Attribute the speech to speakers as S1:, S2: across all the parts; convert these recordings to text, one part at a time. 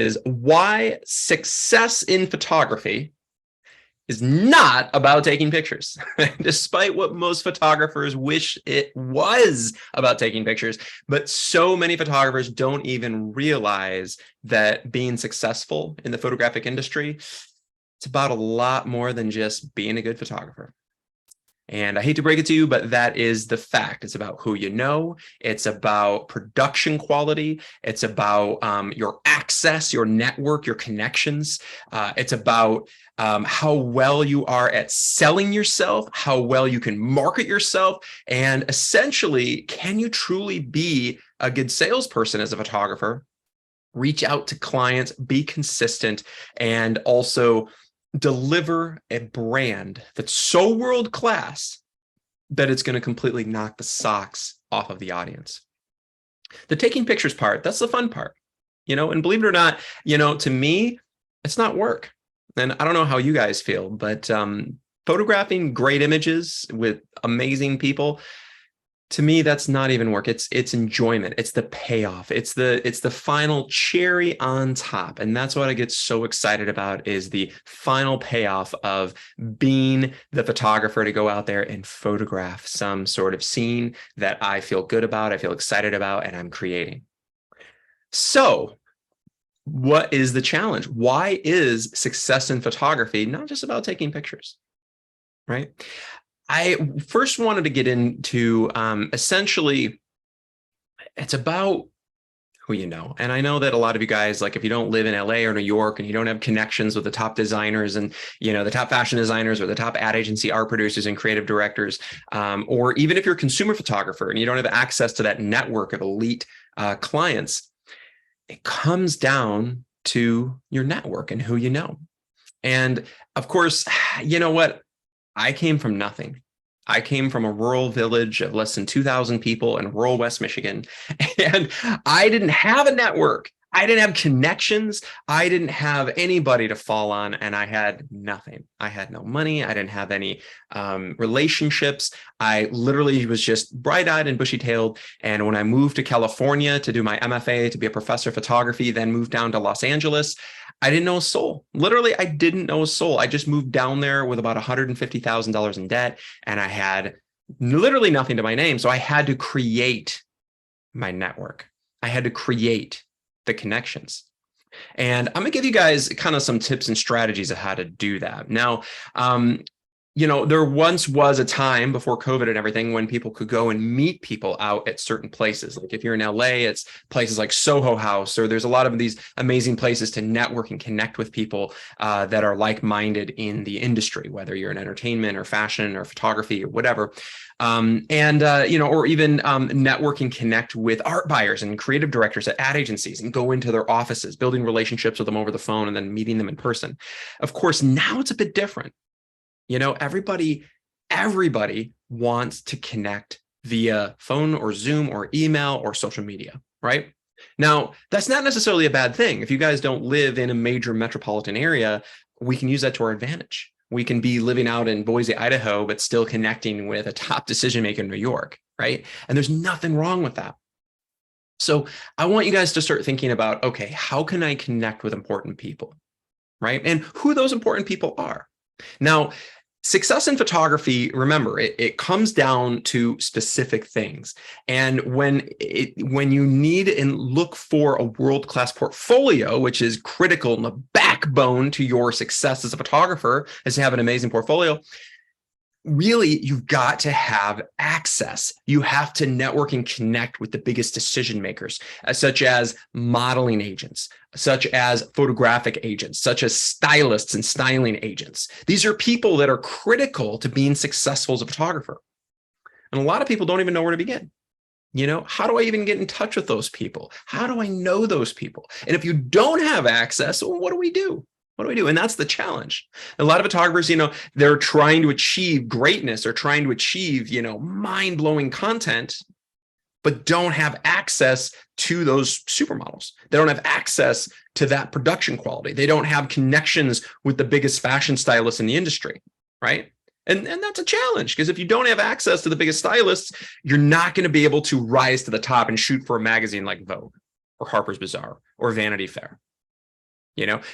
S1: is why success in photography is not about taking pictures, despite what most photographers wish it was about taking pictures. But so many photographers don't even realize that being successful in the photographic industry, it's about a lot more than just being a good photographer. And I hate to break it to you, but that is the fact. It's about who you know. It's about production quality. It's about your access, your network, your connections. It's about how well you are at selling yourself, how well you can market yourself, and essentially, can you truly be a good salesperson as a photographer? Reach out to clients, be consistent, and also deliver a brand that's so world-class that it's going to completely knock the socks off of the audience. The taking pictures part, that's the fun part, and believe it or not, to me, it's not work. And I don't know how you guys feel, but photographing great images with amazing people, to me, that's not even work. It's enjoyment. It's the payoff. It's the final cherry on top. And that's what I get so excited about, is the final payoff of being the photographer to go out there and photograph some sort of scene that I feel good about, I feel excited about, and I'm creating. So what is the challenge? Why is success in photography not just about taking pictures, right? I first wanted to get into essentially, it's about who you know. And I know that a lot of you guys, like if you don't live in LA or New York and you don't have connections with the top designers and, the top fashion designers or the top ad agency art producers and creative directors, or even if you're a consumer photographer and you don't have access to that network of elite clients, it comes down to your network and who you know. And of course, you know what? I came from nothing. I came from a rural village of less than 2,000 people in rural West Michigan, and I didn't have a network. I didn't have connections. I didn't have anybody to fall on, and I had nothing. I had no money. I didn't have any relationships. I literally was just bright-eyed and bushy-tailed. And when I moved to California to do my MFA, to be a professor of photography, then moved down to Los Angeles, I didn't know a soul. Literally, I didn't know a soul. I just moved down there with about $150,000 in debt, and I had literally nothing to my name. So I had to create my network. I had to create the connections. And I'm gonna give you guys kind of some tips and strategies of how to do that. Now, there once was a time before COVID and everything when people could go and meet people out at certain places. Like if you're in LA, it's places like Soho House, or there's a lot of these amazing places to network and connect with people that are like-minded in the industry, whether you're in entertainment or fashion or photography or whatever. Or even network and connect with art buyers and creative directors at ad agencies and go into their offices, building relationships with them over the phone and then meeting them in person. Of course, now it's a bit different. Everybody wants to connect via phone or Zoom or email or social media, right? Now, that's not necessarily a bad thing. If you guys don't live in a major metropolitan area, we can use that to our advantage. We can be living out in Boise, Idaho, but still connecting with a top decision maker in New York, right? And there's nothing wrong with that. So I want you guys to start thinking about, okay, how can I connect with important people, right? And who those important people are. Now, success in photography, remember, it comes down to specific things. And when you need and look for a world-class portfolio, which is critical and the backbone to your success as a photographer, is to have an amazing portfolio, really, you've got to have access. You have to network and connect with the biggest decision makers, such as modeling agents, such as photographic agents, such as stylists and styling agents. These are people that are critical to being successful as a photographer. And a lot of people don't even know where to begin. How do I even get in touch with those people? How do I know those people? And if you don't have access, well, what do we do? What do we do? And that's the challenge. A lot of photographers, they're trying to achieve greatness or trying to achieve, mind-blowing content, but don't have access to those supermodels. They don't have access to that production quality. They don't have connections with the biggest fashion stylists in the industry, right? And that's a challenge, because if you don't have access to the biggest stylists, you're not going to be able to rise to the top and shoot for a magazine like Vogue or Harper's Bazaar or Vanity Fair.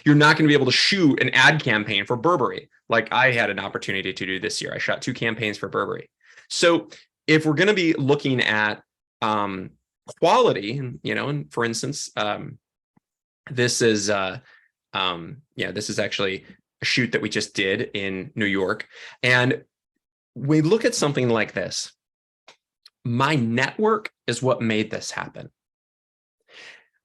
S1: You're not going to be able to shoot an ad campaign for Burberry like I had an opportunity to do this year. I shot 2 campaigns for Burberry. So if we're going to be looking at quality, and for instance, this is this is actually a shoot that we just did in New York, and we look at something like this. My network is what made this happen.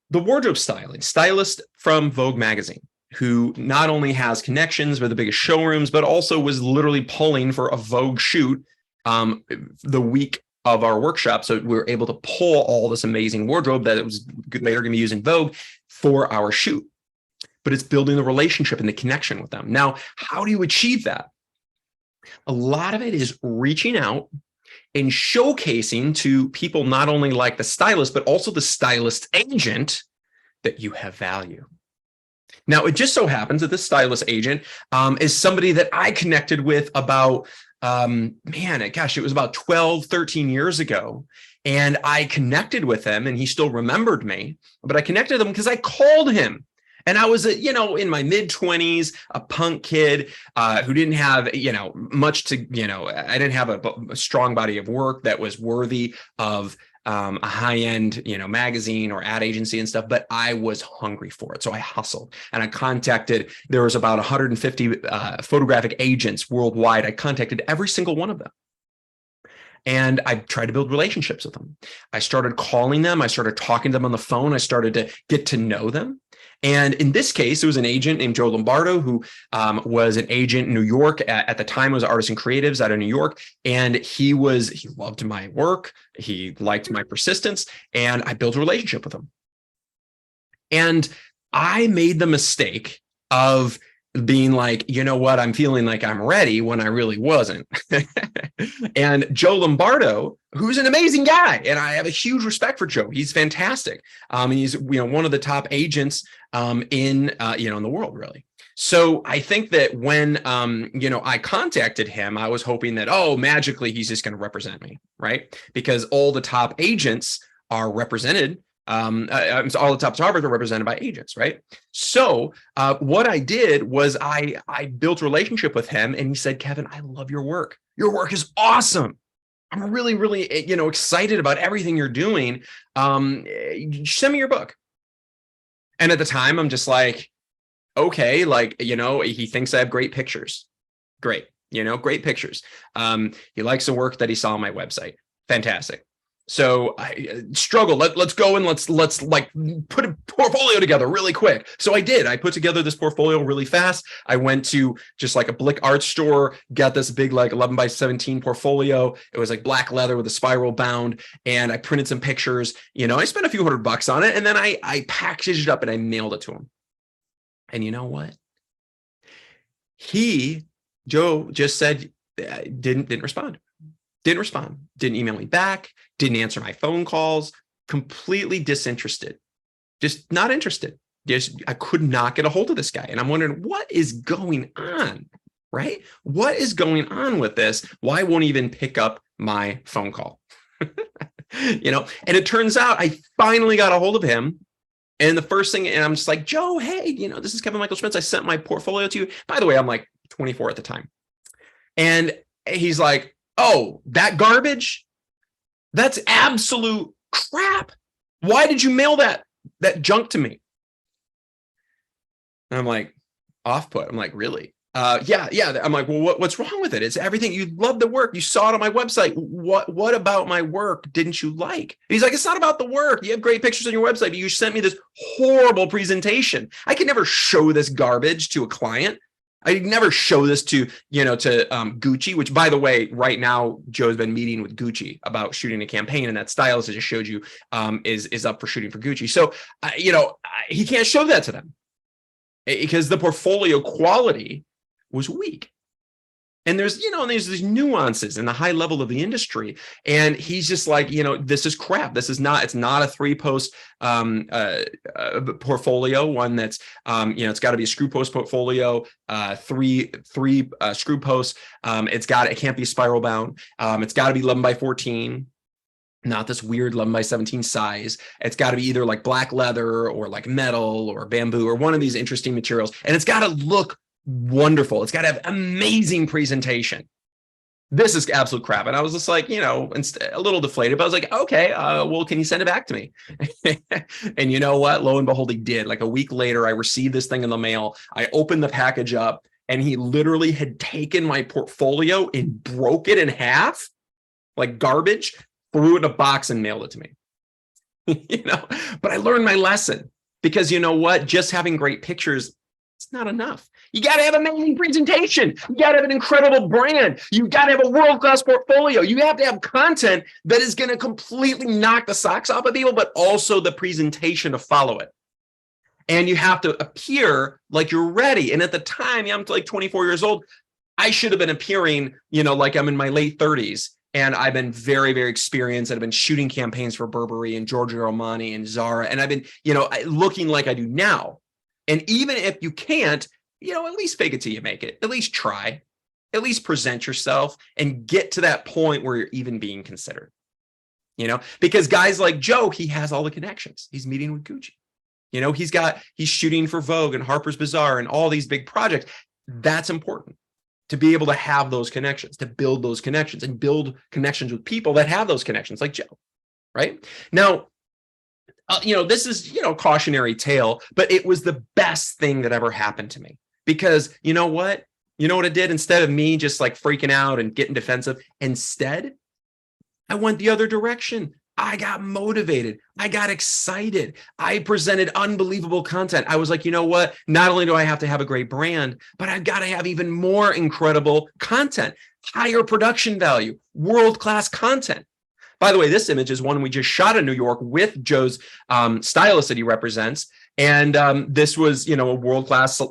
S1: The wardrobe stylist from Vogue magazine, who not only has connections with the biggest showrooms, but also was literally pulling for a Vogue shoot the week of our workshop. So we were able to pull all this amazing wardrobe that was later going to be used in Vogue for our shoot. But it's building the relationship and the connection with them. Now, how do you achieve that? A lot of it is reaching out and showcasing to people, not only like the stylist, but also the stylist agent, that you have value. Now, it just so happens that this stylist agent is somebody that I connected with about, it was about 12, 13 years ago. And I connected with him and he still remembered me, but I connected with him because I called him. And I was, in my mid-20s, a punk kid who didn't have, much to, I didn't have a strong body of work that was worthy of a high-end, magazine or ad agency and stuff, but I was hungry for it. So I hustled and I contacted, there was about 150 photographic agents worldwide. I contacted every single one of them. And I tried to build relationships with them. I started calling them. I started talking to them on the phone. I started to get to know them. And in this case, it was an agent named Joe Lombardo, who was an agent in New York. At the time, was Artists and Creatives out of New York. And he loved my work. He liked my persistence. And I built a relationship with him. And I made the mistake of being like, you know what, I'm feeling like I'm ready, when I really wasn't. And Joe Lombardo, who's an amazing guy, and I have a huge respect for Joe. He's fantastic. And he's one of the top agents in the world, really. So I think that when I contacted him, I was hoping that, magically he's just going to represent me, right? Because all the top agents are represented. All the top photographers are represented by agents, right? So what I did was I built a relationship with him, and he said, Kevin, I love your work. Your work is awesome. I'm really, really, excited about everything you're doing. Send me your book. And at the time, I'm just like, okay, he thinks I have great pictures. Great, great pictures. He likes the work that he saw on my website. Fantastic. So I struggled. Let's go and let's put a portfolio together really quick. So I did. I put together this portfolio really fast. I went to just like a Blick art store, got this big 11 by 17 portfolio. It was like black leather with a spiral bound, and I printed some pictures. I spent a few $100 on it, and then I packaged it up and I mailed it to him. And you know what? Joe just said didn't respond. Didn't respond, didn't email me back, didn't answer my phone calls, completely disinterested, just not interested. I could not get a hold of this guy. And I'm wondering, what is going on, right? What is going on with this? Why won't he even pick up my phone call? And it turns out I finally got a hold of him. And the first thing, and I'm just like, Joe, hey, this is Kevin Michael Schmitz. I sent my portfolio to you. By the way, I'm like 24 at the time. And he's like, oh, that garbage? That's absolute crap. Why did you mail that junk to me? And I'm like, off put. I'm like, really? Yeah. I'm like, well, what's wrong with it? It's everything. You love the work. You saw it on my website. What about my work didn't you like? And he's like, it's not about the work. You have great pictures on your website, but you sent me this horrible presentation. I could never show this garbage to a client. I never show this to Gucci, which, by the way, right now, Joe's been meeting with Gucci about shooting a campaign, and that stylist I just showed you is up for shooting for Gucci. So, he can't show that to them because the portfolio quality was weak. And there's these nuances in the high level of the industry. And he's just like, this is crap. It's not a 3-post portfolio, one that's, it's got to be a screw post portfolio, three screw posts. It can't be spiral bound. It's got to be 11 by 14. not this weird 11x17 size. It's got to be either like black leather or like metal or bamboo or one of these interesting materials. And it's got to look wonderful. It's got to have amazing presentation. This is absolute crap. And I was just like, a little deflated, but I was like, okay, well, can you send it back to me? And you know what? Lo and behold, he did. Like a week later, I received this thing in the mail. I opened the package up and he literally had taken my portfolio and broke it in half like garbage, threw it in a box and mailed it to me. But I learned my lesson because you know what? Just having great pictures, it's not enough. You got to have amazing presentation. You got to have an incredible brand. You got to have a world-class portfolio. You have to have content that is going to completely knock the socks off of people, but also the presentation to follow it. And you have to appear like you're ready. And at the time, I'm like 24 years old. I should have been appearing, like I'm in my late 30s. And I've been very, very experienced. I've been shooting campaigns for Burberry and Giorgio Armani and Zara. And I've been, looking like I do now. And even if you can't, at least fake it till you make it. At least try. At least present yourself and get to that point where you're even being considered. Because guys like Joe, he has all the connections. He's meeting with Gucci. He's shooting for Vogue and Harper's Bazaar and all these big projects. That's important to be able to have those connections, to build those connections and build connections with people that have those connections like Joe, right? Now, this is, cautionary tale, but it was the best thing that ever happened to me because you know what? You know what it did? Instead of me just like freaking out and getting defensive, instead, I went the other direction. I got motivated. I got excited. I presented unbelievable content. I was like, you know what? Not only do I have to have a great brand, but I've got to have even more incredible content, higher production value, world-class content. By the way, this image is one we just shot in New York with Joe's stylist that he represents. And this was, a world-class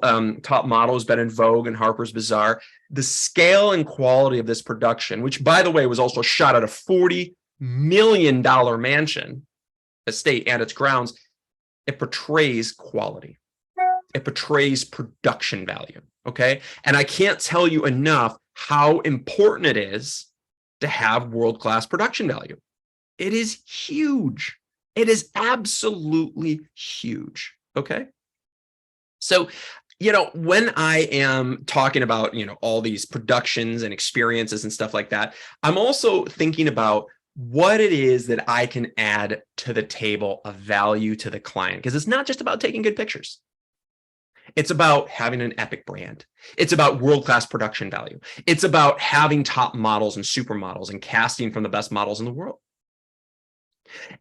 S1: top model, has been in Vogue and Harper's Bazaar. The scale and quality of this production, which by the way, was also shot at a $40 million mansion, estate and its grounds, it portrays quality. It portrays production value. Okay. And I can't tell you enough how important it is to have world-class production value. It is huge. It is absolutely huge. Okay. So, when I am talking about, all these productions and experiences and stuff like that, I'm also thinking about what it is that I can add to the table of value to the client. Because it's not just about taking good pictures. It's about having an epic brand. It's about world-class production value. It's about having top models and supermodels and casting from the best models in the world.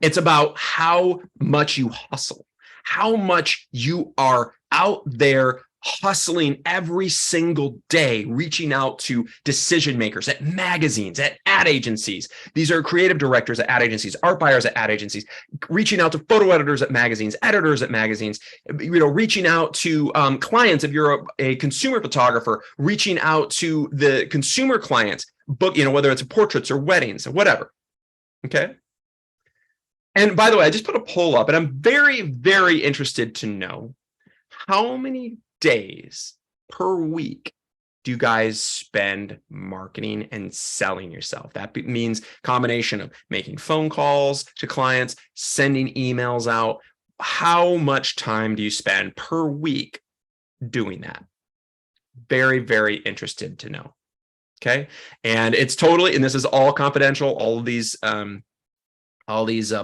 S1: It's about how much you hustle, how much you are out there hustling every single day, reaching out to decision makers at magazines, at ad agencies. These are creative directors at ad agencies, art buyers at ad agencies, reaching out to photo editors at magazines, editors at magazines, reaching out to clients. If you're a consumer photographer, reaching out to the consumer clients, whether it's portraits or weddings or whatever. Okay. And by the way, I just put a poll up and I'm very, very interested to know how many days per week do you guys spend marketing and selling yourself? That means combination of making phone calls to clients, sending emails out. How much time do you spend per week doing that? Very, very interested to know. Okay. And it's totally, and this is all confidential. All of these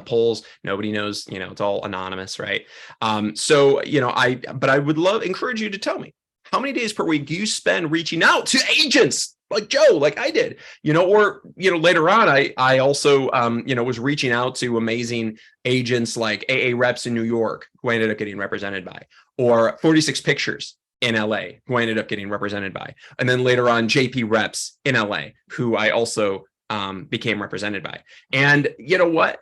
S1: polls, nobody knows, it's all anonymous, right? But I would encourage you to tell me, how many days per week do you spend reaching out to agents like Joe, like I did, or, later on, I also, was reaching out to amazing agents like AA Reps in New York, who I ended up getting represented by, or 46 Pictures in LA, who I ended up getting represented by. And then later on, JP Reps in LA, who I also became represented by. And you know what?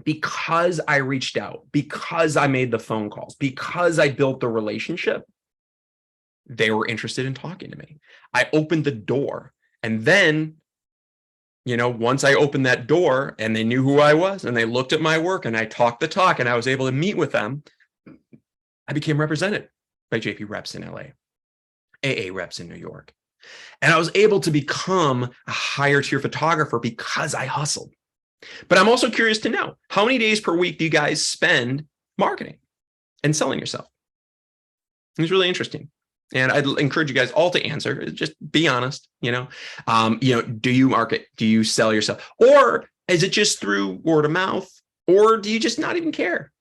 S1: Because I reached out, because I made the phone calls, because I built the relationship, they were interested in talking to me. I opened the door. And then, once I opened that door and they knew who I was and they looked at my work and I talked the talk and I was able to meet with them, I became represented by JP Reps in LA, AA Reps in New York. And I was able to become a higher tier photographer because I hustled. But I'm also curious to know, how many days per week do you guys spend marketing and selling yourself? It's really interesting. And I'd encourage you guys all to answer. Just be honest. Do you market? Do you sell yourself? Or is it just through word of mouth? Or do you just not even care?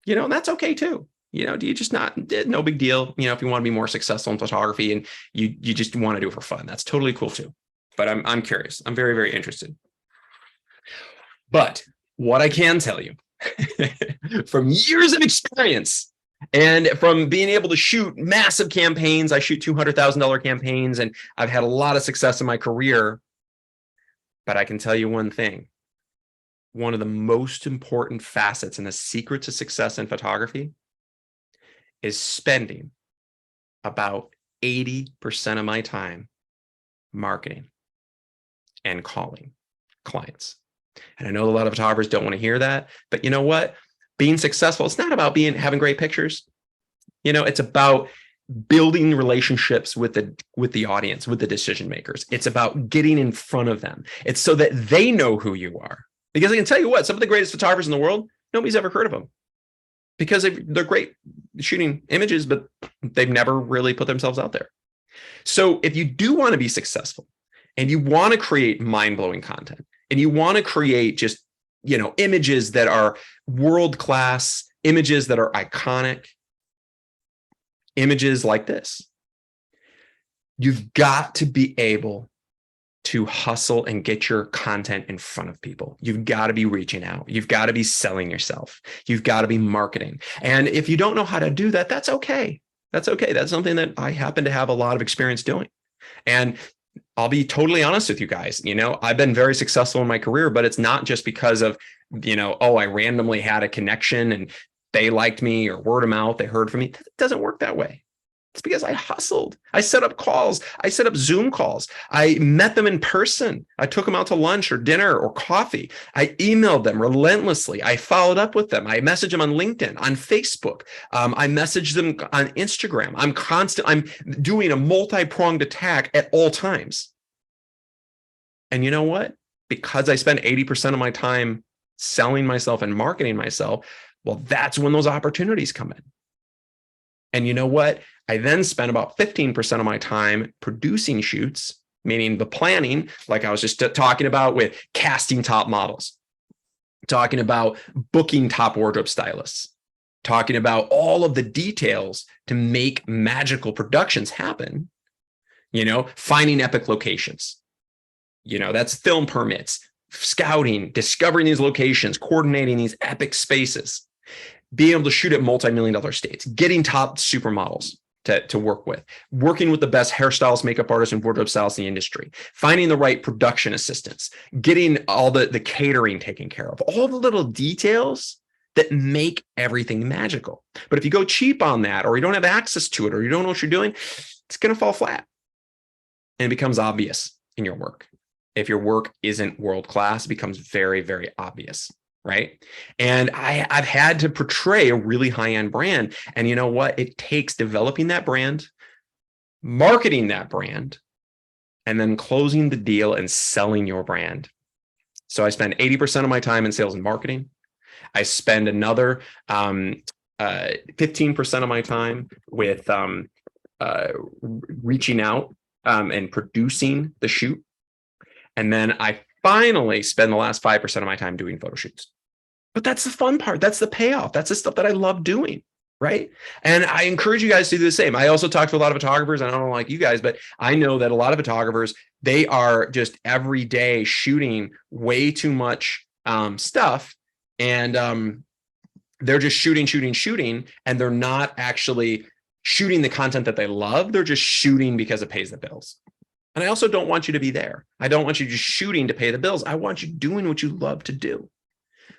S1: That's okay too. Do you just not, no big deal. If you want to be more successful in photography and you just want to do it for fun, that's totally cool too. But I'm curious. I'm very, very interested. But what I can tell you from years of experience and from being able to shoot massive campaigns, I shoot $200,000 campaigns, and I've had a lot of success in my career. But I can tell you one thing. One of the most important facets and the secret to success in photography is spending about 80% of my time marketing and calling clients. And I know a lot of photographers don't want to hear that, but you know what? Being successful, it's not about having great pictures. It's about building relationships with the audience, with the decision makers. It's about getting in front of them. It's so that they know who you are. Because I can tell you what, some of the greatest photographers in the world, nobody's ever heard of them. Because they're great shooting images, but they've never really put themselves out there. So if you do want to be successful and you want to create mind-blowing content and you want to create just, images that are world-class, images that are iconic, images like this, you've got to be able to hustle and get your content in front of people. You've got to be reaching out. You've got to be selling yourself. You've got to be marketing. And if you don't know how to do that, that's okay. That's okay. That's something that I happen to have a lot of experience doing. And I'll be totally honest with you guys. I've been very successful in my career, but it's not just because of, I randomly had a connection and they liked me, or word of mouth, they heard from me. It doesn't work that way. It's because I hustled. I set up calls. I set up Zoom calls. I met them in person. I took them out to lunch or dinner or coffee. I emailed them relentlessly. I followed up with them. I messaged them on LinkedIn, on Facebook. I messaged them on Instagram. I'm doing a multi-pronged attack at all times. And you know what? Because I spend 80% of my time selling myself and marketing myself, well, that's when those opportunities come in. And you know what? I then spent about 15% of my time producing shoots, meaning the planning, like I was just talking about with casting top models, talking about booking top wardrobe stylists, talking about all of the details to make magical productions happen, finding epic locations. That's film permits, scouting, discovering these locations, coordinating these epic spaces, being able to shoot at multi-million-dollar states, getting top supermodels to work with, working with the best hairstylists, makeup artists, and wardrobe stylists in the industry, finding the right production assistants, getting all the catering taken care of, all the little details that make everything magical. But if you go cheap on that, or you don't have access to it, or you don't know what you're doing, it's going to fall flat. And it becomes obvious in your work. If your work isn't world-class, it becomes very, very obvious. Right. And I've had to portray a really high-end brand. And you know what? It takes developing that brand, marketing that brand, and then closing the deal and selling your brand. So I spend 80% of my time in sales and marketing. I spend another 15% of my time with reaching out and producing the shoot. And then I finally spend the last 5% of my time doing photo shoots. But that's the fun part. That's the payoff. That's the stuff that I love doing, right? And I encourage you guys to do the same. I also talk to a lot of photographers, and I don't know like you guys, but I know that a lot of photographers, they are just every day shooting way too much stuff. And they're just shooting, and they're not actually shooting the content that they love. They're just shooting because it pays the bills. And I also don't want you to be there. I don't want you just shooting to pay the bills. I want you doing what you love to do,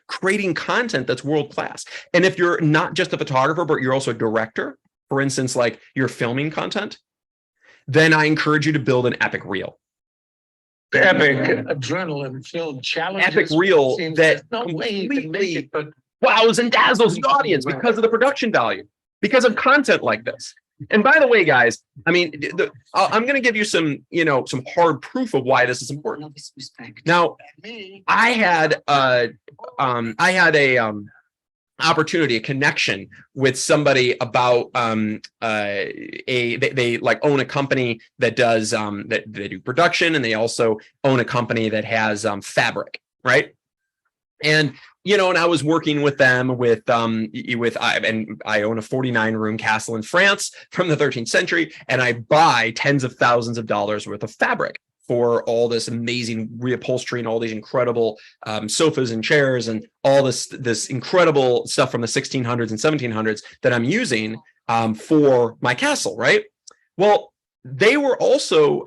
S1: creating content that's world-class. And if you're not just a photographer, but you're also a director, for instance, like you're filming content, then I encourage you to build an epic reel.
S2: Epic adrenaline-filled challenges.
S1: Epic reel that completely wows and dazzles the audience because of the production value, because of content like this. And by the way, guys, I mean, I'm going to give you some, some hard proof of why this is important. Now, I had a opportunity, a connection with somebody about they like own a company that does that they do production, and they also own a company that has fabric, right? And and I was working with them and I own a 49-room castle in France from the 13th century, and I buy tens of thousands of dollars worth of fabric for all this amazing reupholstery and all these incredible sofas and chairs and all this incredible stuff from the 1600s and 1700s that I'm using for my castle, right? Well, they were also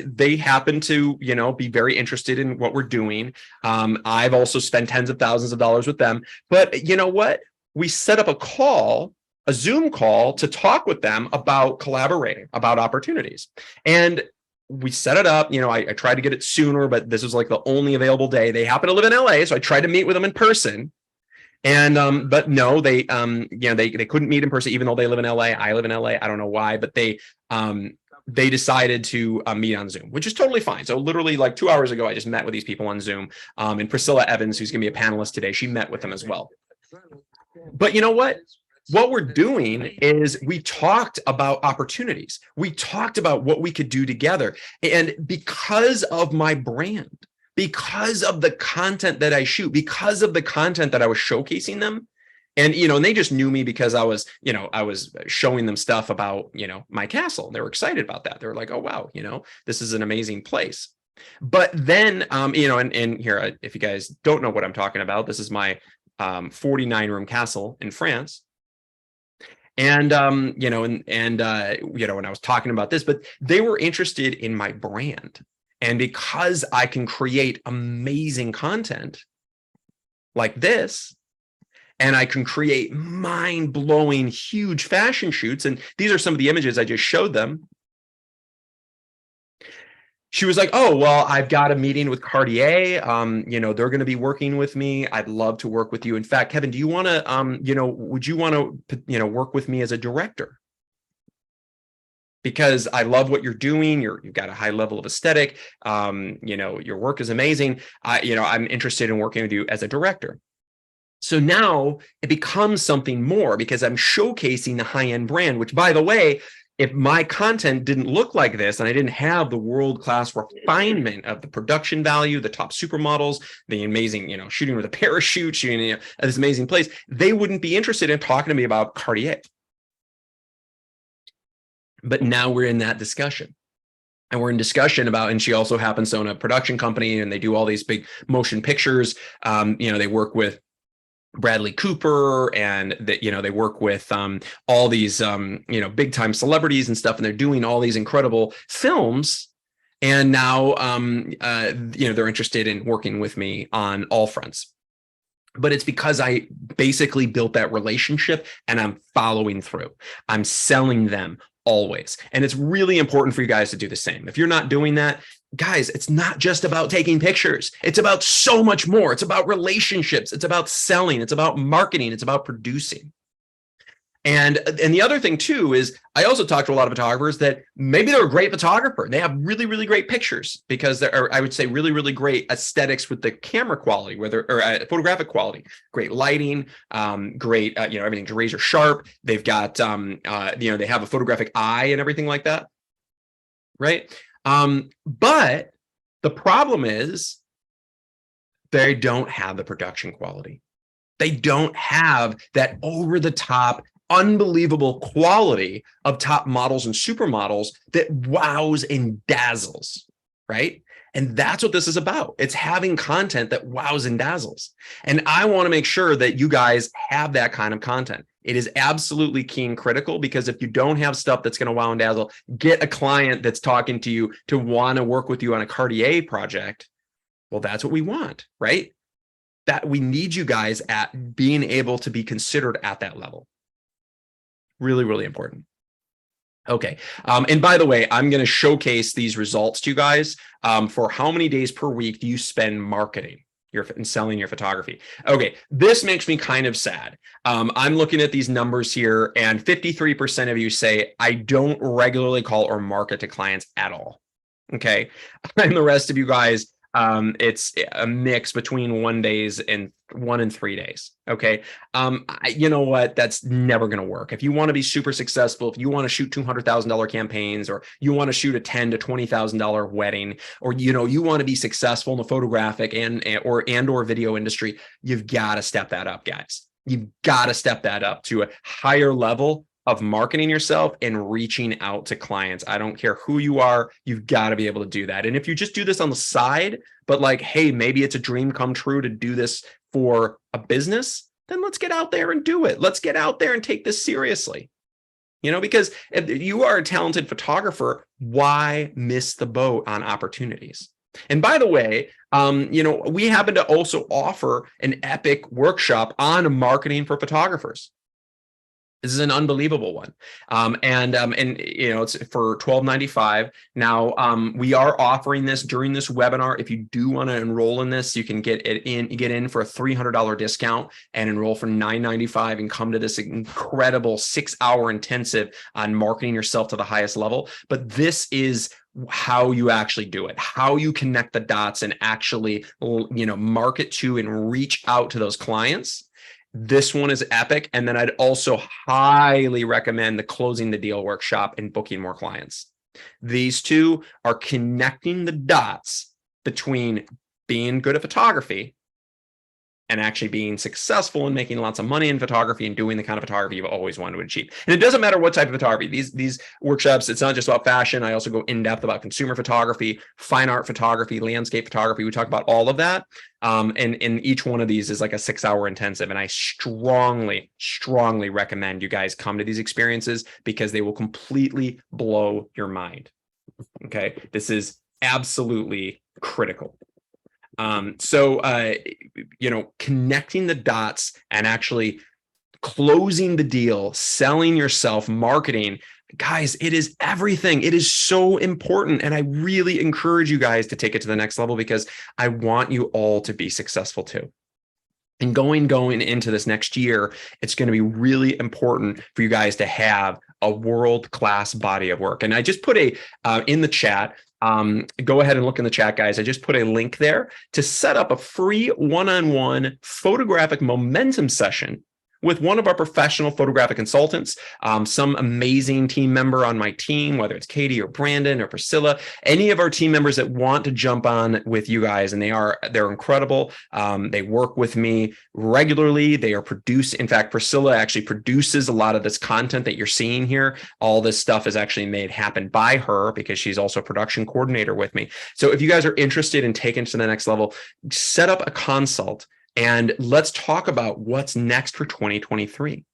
S1: they happen to be very interested in what we're doing. I've also spent tens of thousands of dollars with them, but you know what, we set up a Zoom call to talk with them about collaborating, about opportunities. And we set it up. I tried to get it sooner, but this was like the only available day. They happen to live in LA, so I tried to meet with them in person. And but no, they they couldn't meet in person, even though they live in LA. I live in LA. I don't know why, but they decided to meet on Zoom, which is totally fine. So literally like 2 hours ago, I just met with these people on Zoom. And Priscilla Evans, who's going to be a panelist today, she met with them as well. But you know what? What we're doing is we talked about opportunities. We talked about what we could do together. And because of my brand, because of the content that I shoot, because of the content that I was showcasing them, and and they just knew me because I was showing them stuff about my castle. They were excited about that. They were like, oh wow, this is an amazing place. But then and here, if you guys don't know what I'm talking about, this is my 49-room castle in France. And when I was talking about this, but they were interested in my brand. And because I can create amazing content like this, and I can create mind-blowing, huge fashion shoots, and these are some of the images I just showed them. She was like, oh, well, I've got a meeting with Cartier. They're going to be working with me. I'd love to work with you. In fact, Kevin, do you want to, would you want to, work with me as a director? Because I love what you're doing. You've got a high level of aesthetic. Your work is amazing. I'm interested in working with you as a director. So now it becomes something more because I'm showcasing the high-end brand, which, by the way, if my content didn't look like this and I didn't have the world-class refinement of the production value, the top supermodels, the amazing, shooting with a parachute, shooting at this amazing place, they wouldn't be interested in talking to me about Cartier. But now we're in that discussion. And we're in discussion about, and she also happens to own a production company, and they do all these big motion pictures. They work with Bradley Cooper, and that they work with all these big time celebrities and stuff, and they're doing all these incredible films. And now they're interested in working with me on all fronts. But it's because I basically built that relationship, and I'm following through. I'm selling them always. And it's really important for you guys to do the same. If you're not doing that, guys, it's not just about taking pictures. It's about so much more. It's about relationships. It's about selling. It's about marketing. It's about producing. And the other thing too is I also talked to a lot of photographers that maybe they're a great photographer. They have really, really great pictures because they're, I would say, really, really great aesthetics with the camera quality, photographic quality, great lighting, great, everything's razor sharp. They've got, they have a photographic eye and everything like that. Right. But the problem is they don't have the production quality. They don't have that over the top, unbelievable quality of top models and supermodels that wows and dazzles, right? And that's what this is about. It's having content that wows and dazzles. And I want to make sure that you guys have that kind of content. It is absolutely key and critical, because if you don't have stuff that's going to wow and dazzle, get a client that's talking to you to want to work with you on a Cartier project. Well, that's what we want, right? That we need you guys at being able to be considered at that level. Really, really important. Okay. And by the way, I'm going to showcase these results to you guys for how many days per week do you spend marketing? and selling your photography. Okay, this makes me kind of sad. I'm looking at these numbers here, and 53% of you say, I don't regularly call or market to clients at all. Okay, and the rest of you guys, it's a mix between 1 days and 1 and 3 days. Okay. You know what? That's never going to work. If you want to be super successful, if you want to shoot $200,000 campaigns, or you want to shoot a $10,000 to $20,000 wedding, or, you want to be successful in the photographic or video industry, you've got to step that up, guys. You've got to step that up to a higher level of marketing yourself and reaching out to clients. I don't care who you are, you've got to be able to do that. And if you just do this on the side, but like, hey, maybe it's a dream come true to do this for a business, then let's get out there and do it. Let's get out there and take this seriously. Because if you are a talented photographer, why miss the boat on opportunities? And by the way, we happen to also offer an epic workshop on marketing for photographers. This is an unbelievable one. And it's for $12.95. Now, we are offering this during this webinar. If you do want to enroll in this, you can get in for a $300 discount and enroll for $9.95 and come to this incredible 6-hour intensive on marketing yourself to the highest level. But this is how you actually do it, how you connect the dots and actually, market to and reach out to those clients. This one is epic. And then I'd also highly recommend the closing the deal workshop and booking more clients. These two are connecting the dots between being good at photography and actually being successful in making lots of money in photography and doing the kind of photography you've always wanted to achieve. And it doesn't matter what type of photography. These workshops, it's not just about fashion. I also go in depth about consumer photography, fine art photography, landscape photography. We talk about all of that. And each one of these is like a 6-hour intensive. And I strongly, strongly recommend you guys come to these experiences because they will completely blow your mind. Okay. This is absolutely critical. Connecting the dots and actually closing the deal, selling yourself, marketing, guys, it is everything. It is so important. And I really encourage you guys to take it to the next level because I want you all to be successful too. And going into this next year, it's going to be really important for you guys to have a world-class body of work. And I just put in the chat, go ahead and look in the chat, guys. I just put a link there to set up a free one-on-one photographic momentum session with one of our professional photographic consultants, some amazing team member on my team, whether it's Katie or Brandon or Priscilla, any of our team members that want to jump on with you guys. And they're incredible. They work with me regularly. They are in fact, Priscilla actually produces a lot of this content that you're seeing here. All this stuff is actually made happen by her because she's also a production coordinator with me. So if you guys are interested in taking it to the next level, set up a consult. And let's talk about what's next for 2023.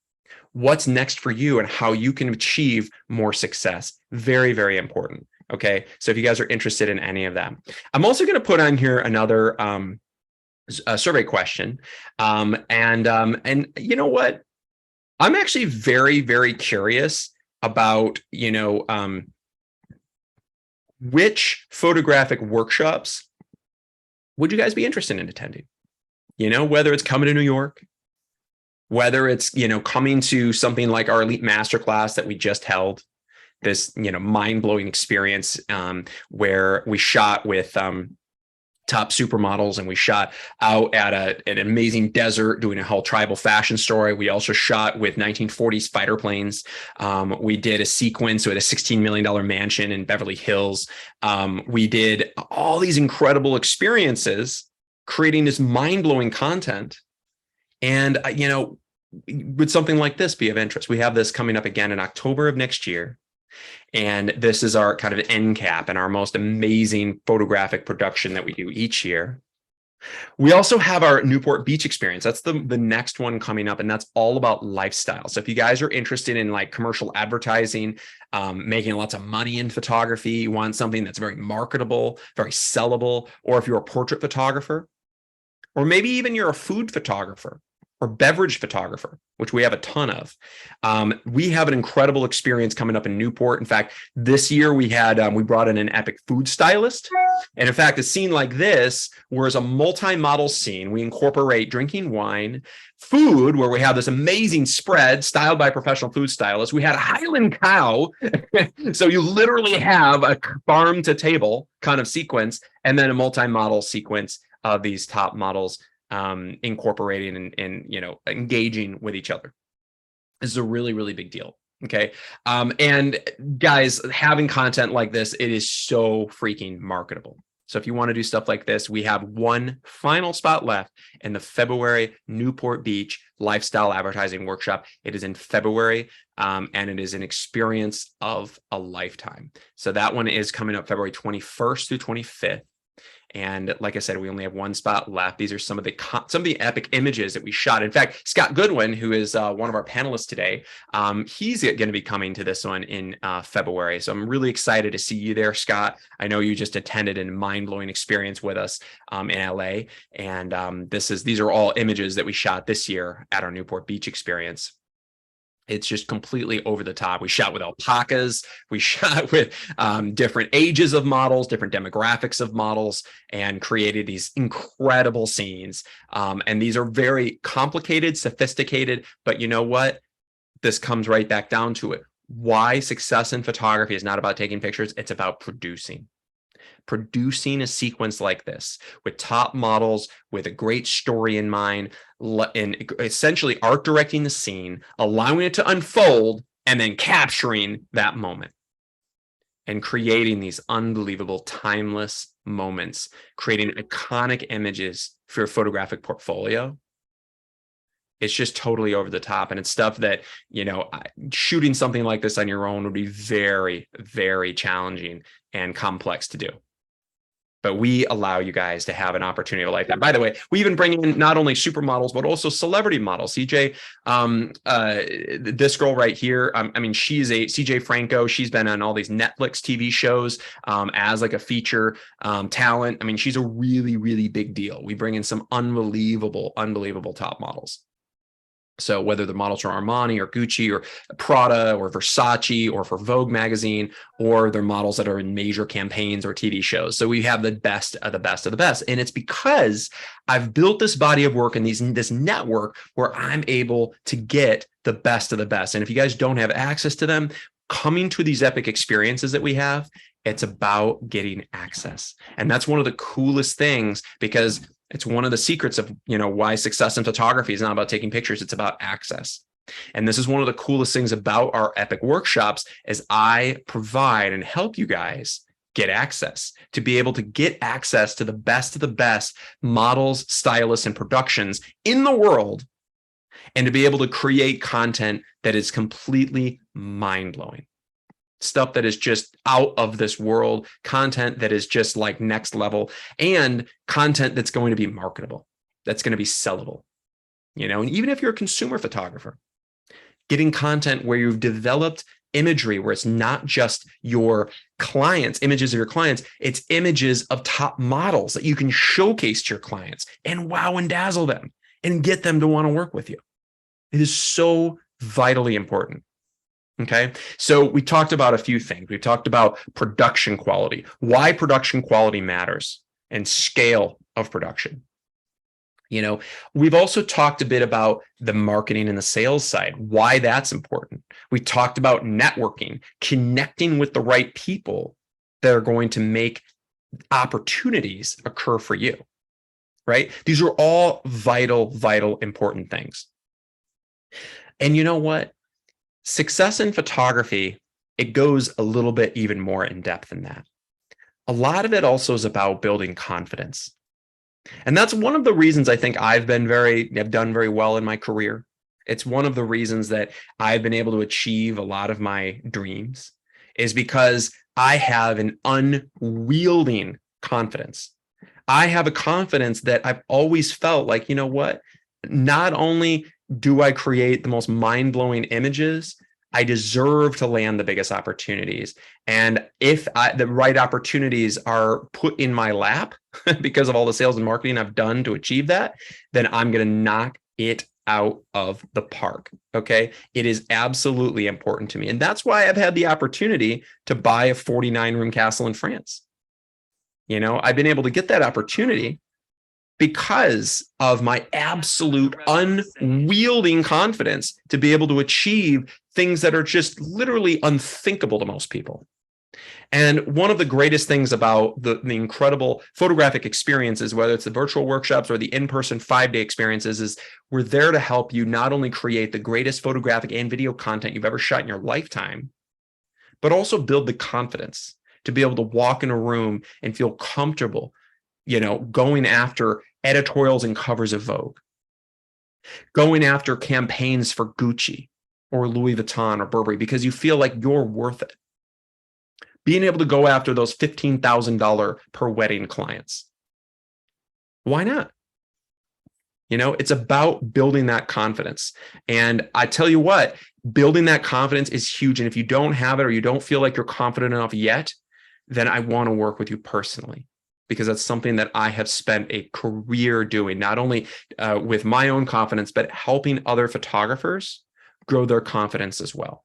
S1: What's next for you and how you can achieve more success. Very, very important. Okay. So if you guys are interested in any of that, I'm also going to put on here another survey question. And you know what? I'm actually very, very curious about, which photographic workshops would you guys be interested in attending? Whether it's coming to New York, whether it's, coming to something like our Elite Masterclass that we just held, this, mind-blowing experience where we shot with top supermodels and we shot out at an amazing desert doing a whole tribal fashion story. We also shot with 1940s fighter planes. We did a sequence with a $16 million mansion in Beverly Hills. We did all these incredible experiences creating this mind-blowing content. And, would something like this be of interest? We have this coming up again in October of next year. And this is our kind of end cap and our most amazing photographic production that we do each year. We also have our Newport Beach experience. That's the next one coming up, and that's all about lifestyle. So if you guys are interested in like commercial advertising, making lots of money in photography, you want something that's very marketable, very sellable, or if you're a portrait photographer, or maybe even you're a food photographer, or beverage photographer, which we have a ton of. We have an incredible experience coming up in Newport. In fact, this year we brought in an epic food stylist. And in fact, a scene like this, where it's a multi-model scene, we incorporate drinking wine, food, where we have this amazing spread styled by professional food stylists. We had a Highland cow. So you literally have a farm to table kind of sequence, and then a multi-model sequence of these top models incorporating and engaging with each other. This is a really, really big deal. Okay. And guys, having content like this, it is so freaking marketable. So if you want to do stuff like this, we have one final spot left in the February Newport Beach Lifestyle Advertising Workshop. It is in February, and it is an experience of a lifetime. So that one is coming up February 21st through 25th. And like I said, we only have one spot left. These are some of the epic images that we shot. In fact, Scott Goodwin, who is one of our panelists today, he's going to be coming to this one in February. So I'm really excited to see you there, Scott. I know you just attended a mind-blowing experience with us in LA. And these are all images that we shot this year at our Newport Beach experience. It's just completely over the top. We shot with alpacas. We shot with different ages of models, different demographics of models, and created these incredible scenes. And these are very complicated, sophisticated, but you know what? This comes right back down to it. Why success in photography is not about taking pictures. It's about producing a sequence like this with top models, with a great story in mind, and essentially art directing the scene, allowing it to unfold, and then capturing that moment and creating these unbelievable timeless moments, creating iconic images for your photographic portfolio. It's just totally over the top. And it's stuff that, shooting something like this on your own would be very, very challenging and complex to do. But we allow you guys to have an opportunity of a lifetime. By the way, we even bring in not only supermodels, but also celebrity models. CJ, this girl right here, she's CJ Franco. She's been on all these Netflix TV shows as like a feature talent. She's a really, really big deal. We bring in some unbelievable top models. So whether the models are Armani or Gucci or Prada or Versace or for Vogue magazine, or they're models that are in major campaigns or TV shows. So we have the best of the best of the best. And it's because I've built this body of work and this network where I'm able to get the best of the best. And if you guys don't have access to them, coming to these epic experiences that we have, it's about getting access. And that's one of the coolest things, because it's one of the secrets of, why success in photography is not about taking pictures. It's about access. And this is one of the coolest things about our epic workshops, is I provide and help you guys get access, to be able to get access to the best of the best models, stylists, and productions in the world, and to be able to create content that is completely mind-blowing. Stuff that is just out of this world, content that is just like next level, and content that's going to be marketable, that's going to be sellable. And even if you're a consumer photographer, getting content where you've developed imagery, where it's not just your clients, images of your clients, it's images of top models that you can showcase to your clients and wow and dazzle them and get them to want to work with you. It is so vitally important. Okay, so we talked about a few things. We talked about production quality, why production quality matters, and scale of production. We've also talked a bit about the marketing and the sales side, why that's important. We talked about networking, connecting with the right people that are going to make opportunities occur for you, right? These are all vital, important things. And you know what? Success in photography, it goes a little bit even more in depth than that. A lot of it also is about building confidence. And that's one of the reasons I think I've done very well in my career. It's one of the reasons that I've been able to achieve a lot of my dreams, is because I have an unwielding confidence. I have a confidence that I've always felt like, not only do I create the most mind-blowing images, I deserve to land the biggest opportunities. And if the right opportunities are put in my lap because of all the sales and marketing I've done to achieve that, then I'm going to knock it out of the park. Okay. It is absolutely important to me. And that's why I've had the opportunity to buy a 49-room castle in France. I've been able to get that opportunity because of my absolute unwielding confidence to be able to achieve things that are just literally unthinkable to most people. And one of the greatest things about the incredible photographic experiences, whether it's the virtual workshops or the in-person 5-day experiences, is we're there to help you not only create the greatest photographic and video content you've ever shot in your lifetime, but also build the confidence to be able to walk in a room and feel comfortable, going after editorials and covers of Vogue, going after campaigns for Gucci or Louis Vuitton or Burberry, because you feel like you're worth it. Being able to go after those $15,000 per wedding clients. Why not? It's about building that confidence. And I tell you what, building that confidence is huge. And if you don't have it or you don't feel like you're confident enough yet, then I want to work with you personally, because that's something that I have spent a career doing, not only with my own confidence, but helping other photographers grow their confidence as well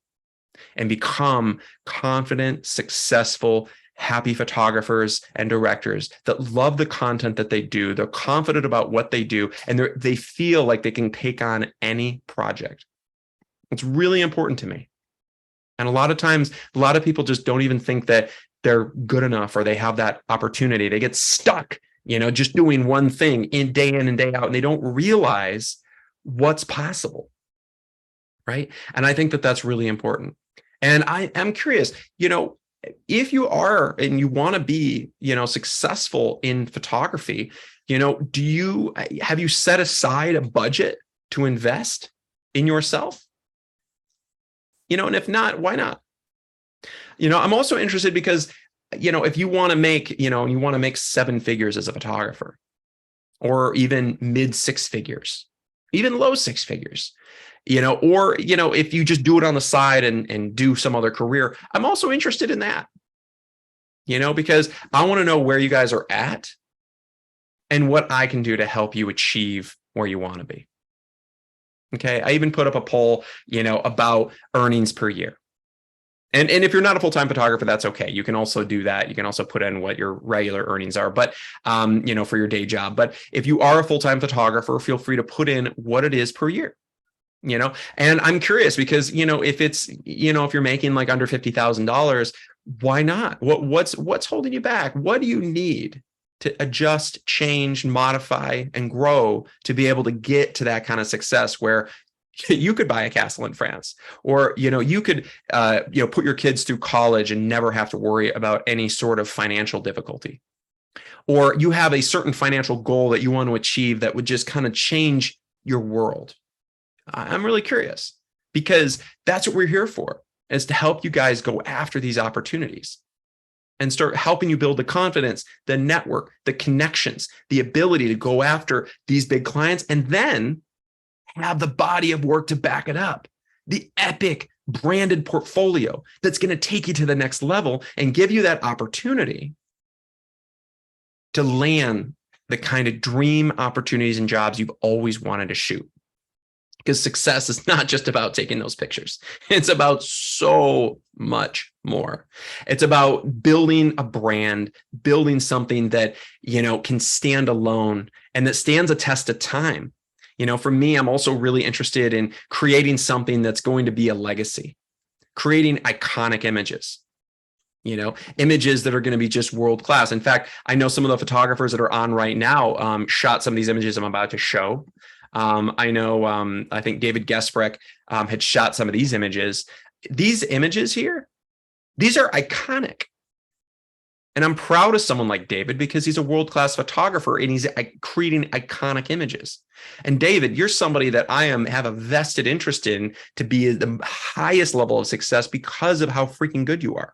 S1: and become confident, successful, happy photographers and directors that love the content that they do. They're confident about what they do, and they feel like they can take on any project. It's really important to me. And a lot of times, a lot of people just don't even think that they're good enough or they have that opportunity. They get stuck, just doing one thing in and day out, and they don't realize what's possible, right? And I think that that's really important. And I am curious, if you are and you want to be, successful in photography, have you set aside a budget to invest in yourself? And if not, why not? I'm also interested because, if you want to make, you want to make 7 figures as a photographer, or even mid 6 figures, even low 6 figures, or, if you just do it on the side and do some other career, I'm also interested in that, because I want to know where you guys are at and what I can do to help you achieve where you want to be. Okay. I even put up a poll, about earnings per year. And if you're not a full-time photographer, that's okay. You can also do that. You can also put in what your regular earnings are, but, for your day job. But if you are a full-time photographer, feel free to put in what it is per year, and I'm curious because, if it's, if you're making like under $50,000, why not? What's holding you back? What do you need to adjust, change, modify, and grow to be able to get to that kind of success where you could buy a castle in France, or, you could, put your kids through college and never have to worry about any sort of financial difficulty, or you have a certain financial goal that you want to achieve that would just kind of change your world. I'm really curious, because that's what we're here for, is to help you guys go after these opportunities and start helping you build the confidence, the network, the connections, the ability to go after these big clients, and then have the body of work to back it up. The epic branded portfolio that's going to take you to the next level and give you that opportunity to land the kind of dream opportunities and jobs you've always wanted to shoot. Because success is not just about taking those pictures. It's about so much more. It's about building a brand, building something that, can stand alone and that stands a test of time. For me, I'm also really interested in creating something that's going to be a legacy, creating iconic images, images that are going to be just world class. In fact, I know some of the photographers that are on right now shot some of these images I'm about to show. I know, I think David Gesprecht had shot some of these images. These images here, these are iconic. And I'm proud of someone like David because he's a world-class photographer and he's creating iconic images. And David, you're somebody that I have a vested interest in to be at the highest level of success because of how freaking good you are.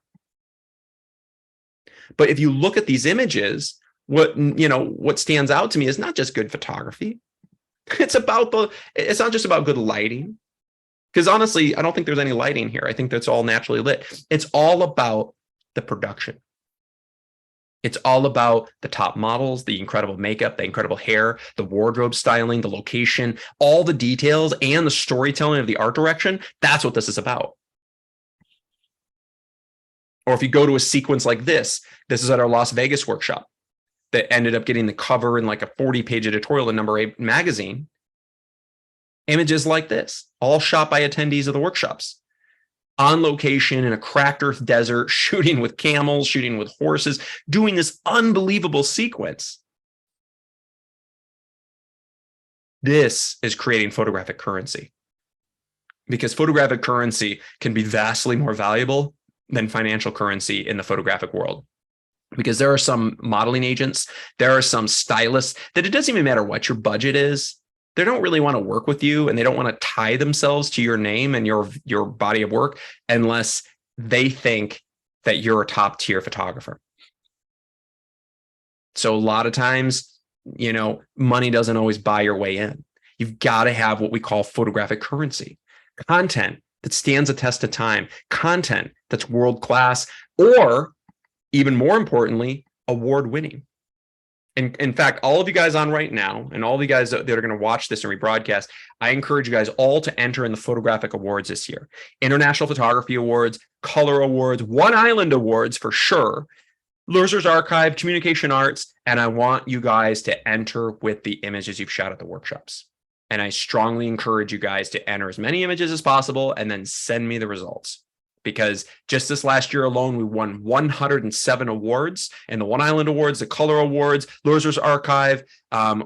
S1: But if you look at these images, what stands out to me is not just good photography. It's not just about good lighting, because honestly, I don't think there's any lighting here. I think that's all naturally lit. It's all about the production. It's all about the top models, the incredible makeup, the incredible hair, the wardrobe styling, the location, all the details, and the storytelling of the art direction. That's what this is about. Or if you go to a sequence like this is at our Las Vegas workshop that ended up getting the cover in like a 40-page editorial in number 8 magazine. Images like this, all shot by attendees of the workshops. On location in a cracked earth desert, shooting with camels, shooting with horses, doing this unbelievable sequence. This is creating photographic currency, because photographic currency can be vastly more valuable than financial currency in the photographic world. Because there are some modeling agents, there are some stylists that it doesn't even matter what your budget is. They don't really want to work with you, and they don't want to tie themselves to your name and your body of work unless they think that you're a top tier photographer. So a lot of times, money doesn't always buy your way in. You've got to have what we call photographic currency, content that stands the test of time, content that's world-class, or even more importantly, award-winning. In fact, all of you guys on right now, and all of you guys that are going to watch this and rebroadcast, I encourage you guys all to enter in the photographic awards this year. International Photography Awards, Color Awards, One Island Awards for sure, Lurser's Archive, Communication Arts, and I want you guys to enter with the images you've shot at the workshops. And I strongly encourage you guys to enter as many images as possible and then send me the results. Because just this last year alone, we won 107 awards in the One Island Awards, the Color Awards, Lurser's Archive.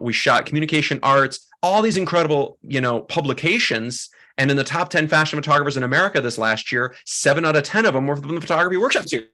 S1: We shot Communication Arts, all these incredible, publications. And in the top 10 fashion photographers in America this last year, 7 out of 10 of them were from the photography workshops here.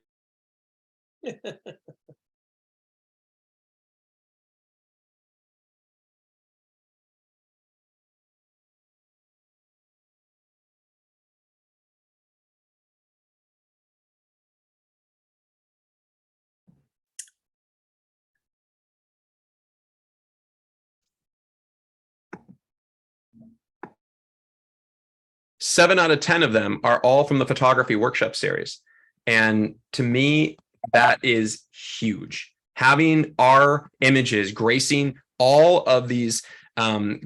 S1: 7 out of 10 of them are all from the photography workshop series. And to me, that is huge. Having our images gracing all of these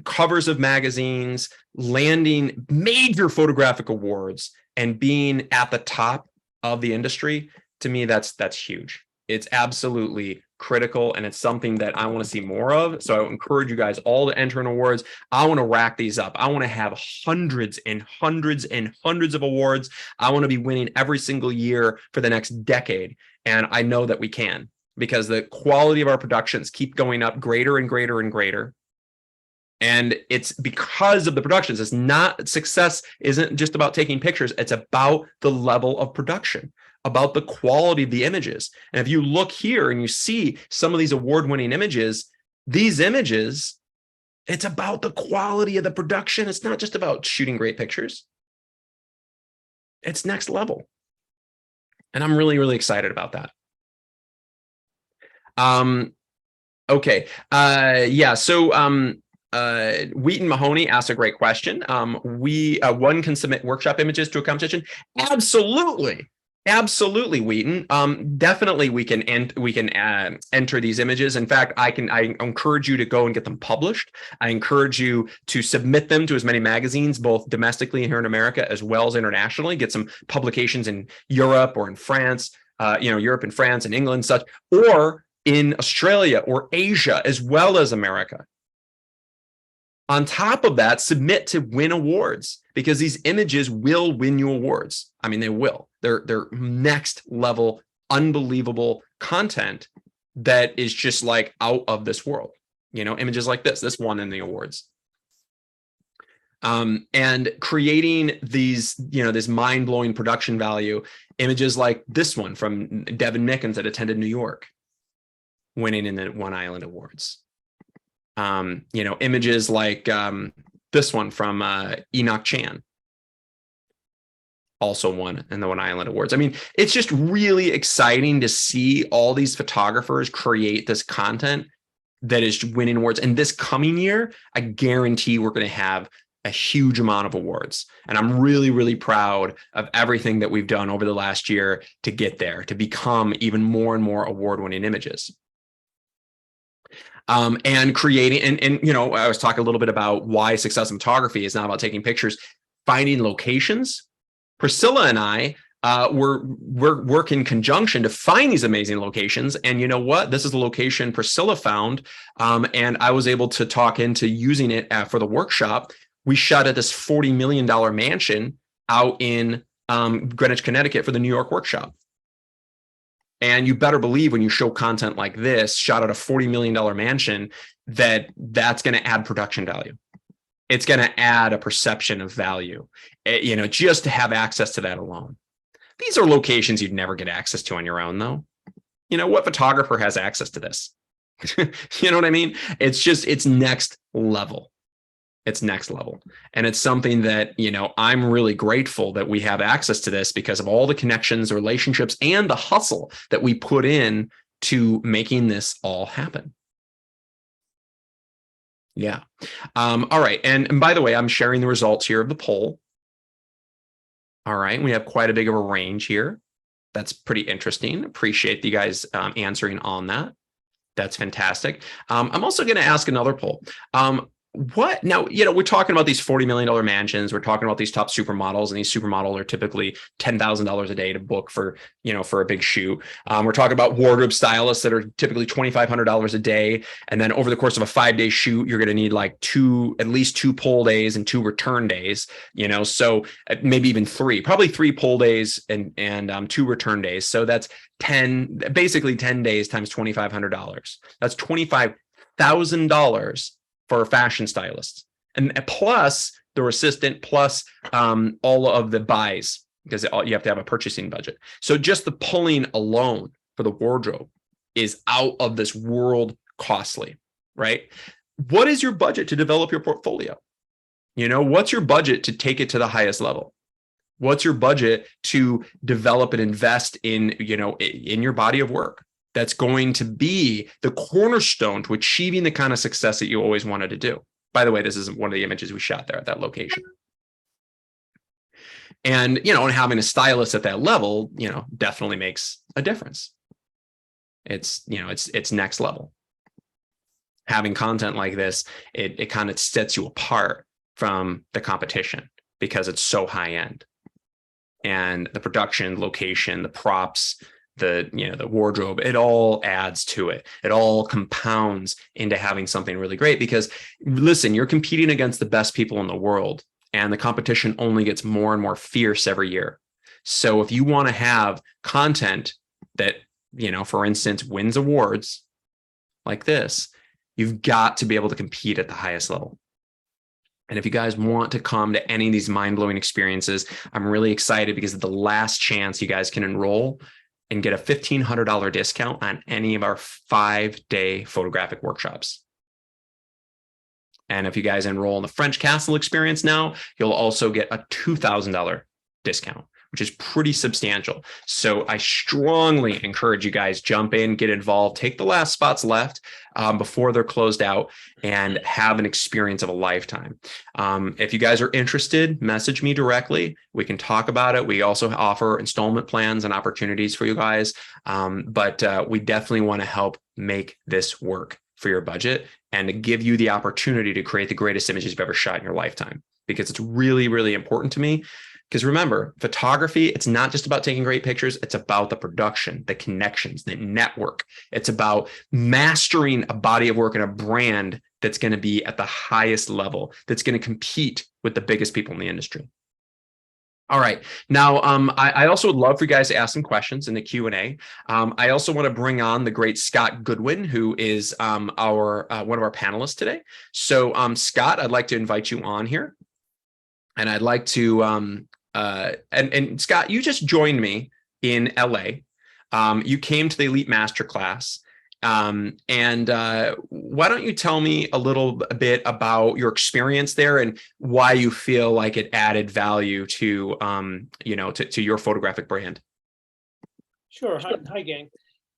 S1: covers of magazines, landing major photographic awards, and being at the top of the industry, to me, that's huge. It's absolutely critical, and it's something that I want to see more of. So I encourage you guys all to enter in awards. I want to rack these up. I want to have hundreds and hundreds and hundreds of awards. I want to be winning every single year for the next decade. And I know that we can, because the quality of our productions keep going up greater and greater and greater. And it's because of the productions. It's not, success isn't just about taking pictures. It's about the level of production, about the quality of the images. And if you look here and you see some of these award-winning images, these images, it's about the quality of the production. It's not just about shooting great pictures. It's next level. And I'm really, really excited about that. Okay. Yeah. So Wheaton Mahoney asked a great question. One can submit workshop images to a competition. Absolutely. Absolutely, Wheaton. Definitely we can enter these images. In fact, I encourage you to go and get them published. I encourage you to submit them to as many magazines, both domestically and here in America, as well as internationally. Get some publications in Europe or in France, Europe and France and England and such, or in Australia or Asia, as well as America. On top of that, submit to win awards, because these images will win you awards. I mean, they will. They're next level, unbelievable content that is just like out of this world. Images like this won in the awards. And creating these, this mind-blowing production value, images like this one from Devin Mickens that attended New York, winning in the One Island Awards. Images like this one from Enoch Chan, also won in the One Island Awards. I mean, it's just really exciting to see all these photographers create this content that is winning awards. And this coming year, I guarantee we're going to have a huge amount of awards. And I'm really, really proud of everything that we've done over the last year to get there, to become even more and more award-winning images. And creating, and you know, I was talking a little bit about why success in photography is not about taking pictures, finding locations. Priscilla and I we're work in conjunction to find these amazing locations. And you know what? This is the location Priscilla found. And I was able to talk into using it for the workshop. We shot at this $40 million mansion out in Greenwich, Connecticut for the New York workshop. And you better believe when you show content like this, shot at a $40 million mansion, that's going to add production value. It's going to add a perception of value, you know, just to have access to that alone. These are locations you'd never get access to on your own, though. You know, what photographer has access to this? You know what I mean? It's just, it's next level. It's next level. And it's something that, you know, I'm really grateful that we have access to this because of all the connections, relationships, and the hustle that we put in to making this all happen. Yeah. All right. And by the way, I'm sharing the results here of the poll. All right. We have quite a big of a range here. That's pretty interesting. Appreciate you guys answering on that. That's fantastic. I'm also going to ask another poll. What now, you know, we're talking about these $40 million mansions. We're talking about these top supermodels, and these supermodels are typically $10,000 a day to book for, you know, for a big shoot. We're talking about wardrobe stylists that are typically $2,500 a day. And then over the course of a 5-day shoot, you're going to need like at least 2 pull days and 2 return days, you know, so maybe even 3, probably 3 pull days and 2 return days. So that's basically 10 days times $2,500. That's $25,000 for a fashion stylist, and plus their assistant, plus all of the buys, because you have to have a purchasing budget. So just the pulling alone for the wardrobe is out of this world costly, right? What is your budget to develop your portfolio? You know, what's your budget to take it to the highest level? What's your budget to develop and invest in, you know, in your body of work? That's going to be the cornerstone to achieving the kind of success that you always wanted to do. By the way, this is one of the images we shot there at that location. And, you know, and having a stylist at that level, you know, definitely makes a difference. It's, you know, it's next level. Having content like this, it kind of sets you apart from the competition because it's so high end. And the production, location, the props, the wardrobe, it all adds to it. It all compounds into having something really great because listen, you're competing against the best people in the world, and the competition only gets more and more fierce every year. So if you want to have content that, you know, for instance, wins awards like this, you've got to be able to compete at the highest level. And if you guys want to come to any of these mind-blowing experiences, I'm really excited because it's the last chance you guys can enroll and get a $1,500 discount on any of our 5-day photographic workshops. And if you guys enroll in the French Castle experience now, you'll also get a $2,000 discount, which is pretty substantial. So I strongly encourage you guys, jump in, get involved, take the last spots left before they're closed out, and have an experience of a lifetime. If you guys are interested, message me directly. We can talk about it. We also offer installment plans and opportunities for you guys. But we definitely want to help make this work for your budget and to give you the opportunity to create the greatest images you've ever shot in your lifetime, because it's really, really important to me. Because remember, photography, it's not just about taking great pictures. It's about the production, the connections, the network. It's about mastering a body of work and a brand that's going to be at the highest level, that's going to compete with the biggest people in the industry. All right. Now, I also would love for you guys to ask some questions in the Q&A. I also want to bring on the great Scott Goodwin, who is one of our panelists today. So, Scott, I'd like to invite you on here. And I'd like to, and Scott, you just joined me in LA. You came to the Elite Masterclass. And why don't you tell me a little bit about your experience there and why you feel like it added value to, to your photographic brand?
S3: Sure. Hi, gang.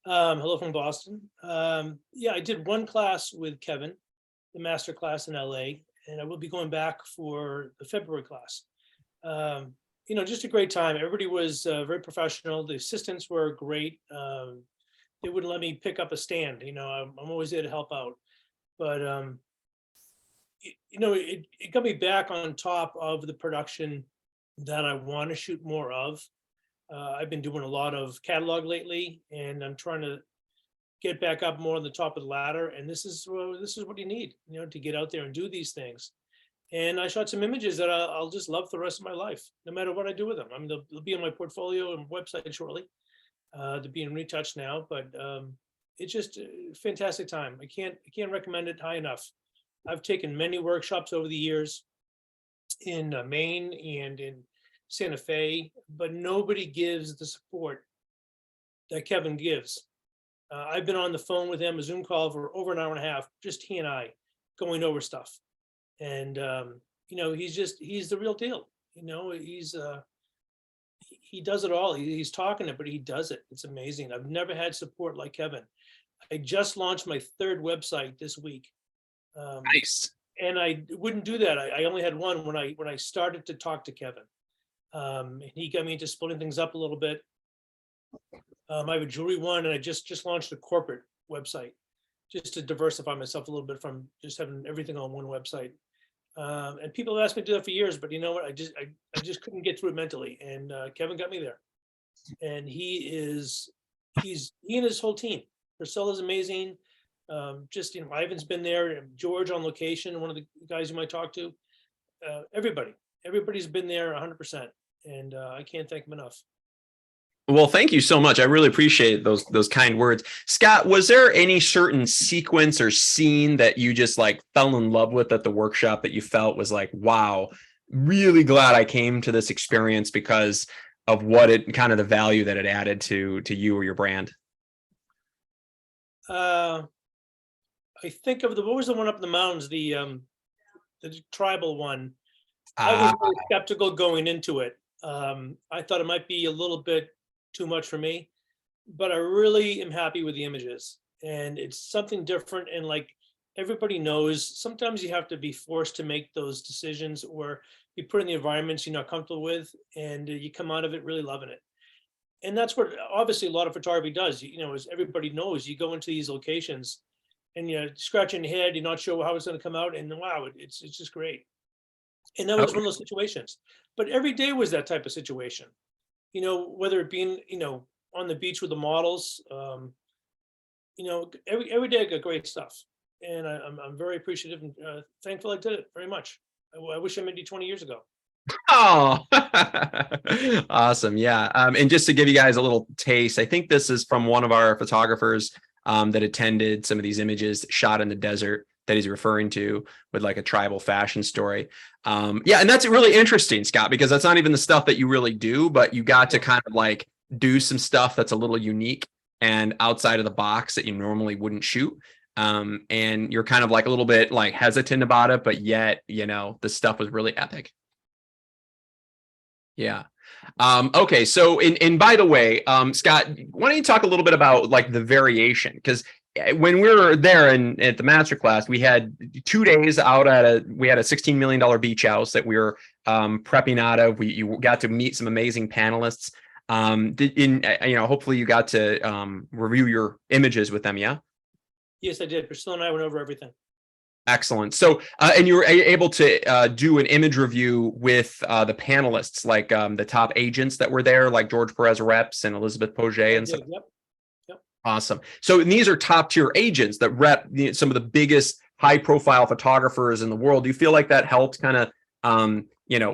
S3: Hello from Boston. Yeah, I did one class with Kevin, the master class in LA, and I will be going back for the February class. Just a great time. Everybody was very professional. The assistants were great. They wouldn't let me pick up a stand. I'm always there to help out. But it got me back on top of the production that I want to shoot more of. I've been doing a lot of catalog lately, and I'm trying to get back up more on the top of the ladder. And this is what you need, to get out there and do these things. And I shot some images that I'll just love for the rest of my life, no matter what I do with them. I mean, they'll be on my portfolio and website shortly. They're being retouched now, but it's just a fantastic time. I can't recommend it high enough. I've taken many workshops over the years in Maine and in Santa Fe, but nobody gives the support that Kevin gives. I've been on the phone with him, a Zoom call for over an hour and a half, just he and I going over stuff. And, he's the real deal. He does it all. He's talking it, but he does it. It's amazing. I've never had support like Kevin. I just launched my 3rd website this week.
S1: Nice.
S3: And I wouldn't do that. I only had one when I started to talk to Kevin. And he got me into splitting things up a little bit. I have a jewelry one, and I just launched a corporate website just to diversify myself a little bit from just having everything on one website. And people have asked me to do that for years, but you know what? I just couldn't get through it mentally. And Kevin got me there. And he's and his whole team. Priscilla's amazing. Ivan's been there. George on location, one of the guys you might talk to. Everybody's been there 100%, and I can't thank him enough.
S1: Well, thank you so much. I really appreciate those kind words. Scott, was there any certain sequence or scene that you just fell in love with at the workshop that you felt was wow, really glad I came to this experience because of what it kind of the value that it added to you or your brand?
S3: I think of what was the one up in the mountains, the tribal one. I was really skeptical going into it. I thought it might be a little bit too much for me, but I really am happy with the images, and it's something different. And everybody knows, sometimes you have to be forced to make those decisions or be put in the environments you're not comfortable with, and you come out of it really loving it. And that's what obviously a lot of photography does. As everybody knows, you go into these locations and you're scratching your head, you're not sure how it's going to come out, and wow, it's just great. And that was one of those situations. But every day was that type of situation. Whether it being, on the beach with the models, every day I got great stuff. And I'm very appreciative and thankful I did it very much. I wish I met you 20 years ago.
S1: Oh, awesome. Yeah. And just to give you guys a little taste, I think this is from one of our photographers that attended some of these images shot in the desert that he's referring to with a tribal fashion story. Yeah. And that's really interesting, Scott, because that's not even the stuff that you really do, but you got to kind of do some stuff that's a little unique and outside of the box that you normally wouldn't shoot. And you're kind of a little bit hesitant about it, but yet, the stuff was really epic. Yeah. Okay. So, and by the way, Scott, why don't you talk a little bit about the variation? Because when we were there and at the masterclass, we had 2 days out we had a $16 million beach house that we were prepping out of. You got to meet some amazing panelists. Hopefully you got to review your images with them. Yeah.
S3: Yes, I did. Priscilla and I went over everything.
S1: Excellent. So, and you were able to do an image review with the panelists, the top agents that were there, like George Perez Reps and Elizabeth Poget and stuff.
S3: Yep.
S1: Awesome. So these are top tier agents that rep some of the biggest high profile photographers in the world. Do you feel like that helped kind of,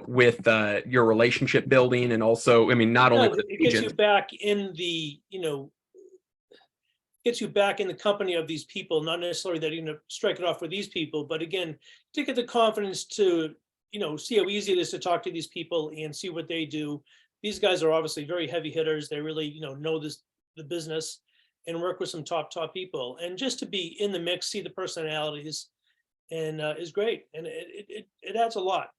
S1: with your relationship building, and also, I mean, not only with
S3: it gets you back in the, gets you back in the company of these people, not necessarily that you're going to strike it off with these people, but again, to get the confidence to, see how easy it is to talk to these people and see what they do. These guys are obviously very heavy hitters. They really, know the business, and work with some top people. And just to be in the mix, see the personalities, and is great. And it adds a lot.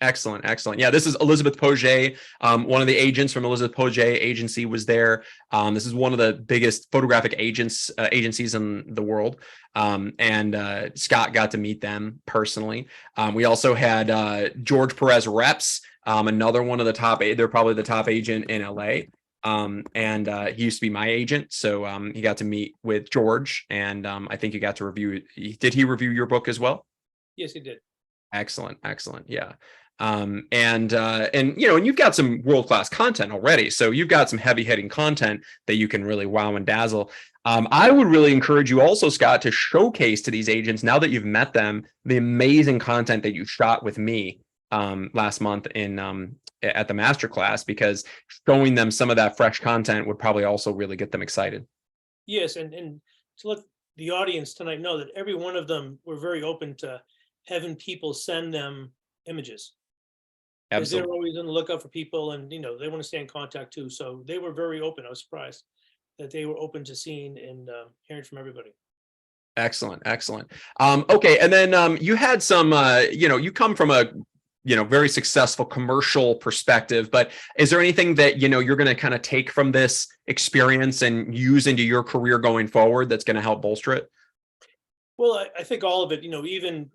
S1: Excellent, excellent. Yeah, this is Elizabeth Poget. One of the agents from Elizabeth Poget agency was there. This is one of the biggest photographic agencies in the world. And Scott got to meet them personally. We also had George Perez Reps, another one of the top, they're probably the top agent in LA. And he used to be my agent. So he got to meet with George, and I think he got to review. Did he review your book as well?
S3: Yes, he did.
S1: Excellent, excellent. Yeah. And you know, and you've got some world-class content already. So you've got some heavy hitting content that you can really wow and dazzle. I would really encourage you also, Scott, to showcase to these agents, now that you've met them, the amazing content that you shot with me last month in at the masterclass, because showing them some of that fresh content would probably also really get them excited.
S3: Yes, and to let the audience tonight know that every one of them were very open to having people send them images. Because they're
S1: Absolutely.
S3: always on the lookout for people, and they want to stay in contact too. So they were very open. I was surprised that they were open to seeing and hearing from everybody.
S1: Excellent, excellent. Okay, and then you had some, you come from a, very successful commercial perspective, but is there anything that, you're going to kind of take from this experience and use into your career going forward that's going to help bolster it?
S3: Well, I think all of it, even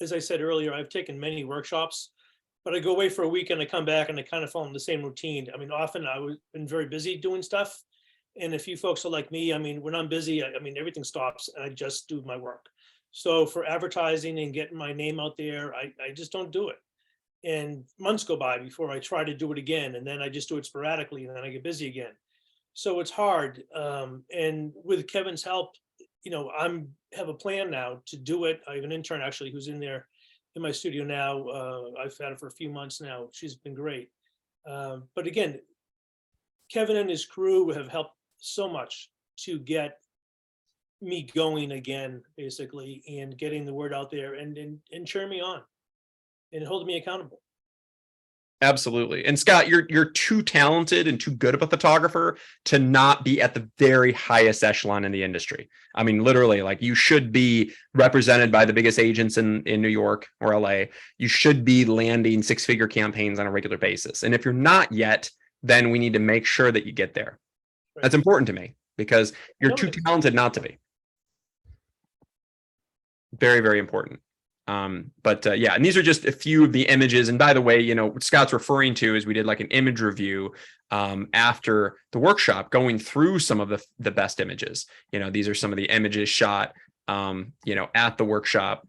S3: as I said earlier, I've taken many workshops, but I go away for a week and I come back and I kind of fall in the same routine. I mean, often been very busy doing stuff. And if you folks are like me, I mean, when I'm busy, I mean, everything stops and I just do my work. So for advertising and getting my name out there, I just don't do it. And months go by before I try to do it again. And then I just do it sporadically and then I get busy again. So it's hard. And with Kevin's help, have a plan now to do it. I have an intern actually who's in there in my studio now. I've had her for a few months now. She's been great. But again, Kevin and his crew have helped so much to get me going again, basically, and getting the word out there and cheering me on and holding me accountable.
S1: Absolutely. And Scott, you're too talented and too good of a photographer to not be at the very highest echelon in the industry. I mean, literally, like, you should be represented by the biggest agents in New York or LA. You should be landing six-figure campaigns on a regular basis. And if you're not yet, then we need to make sure that you get there.
S3: Right.
S1: That's important to me because you're too talented not to be. Very, very important. But yeah, and these are just a few of the images. And by the way, what Scott's referring to is we did like an image review after the workshop, going through some of the best images. These are some of the images shot at the workshop,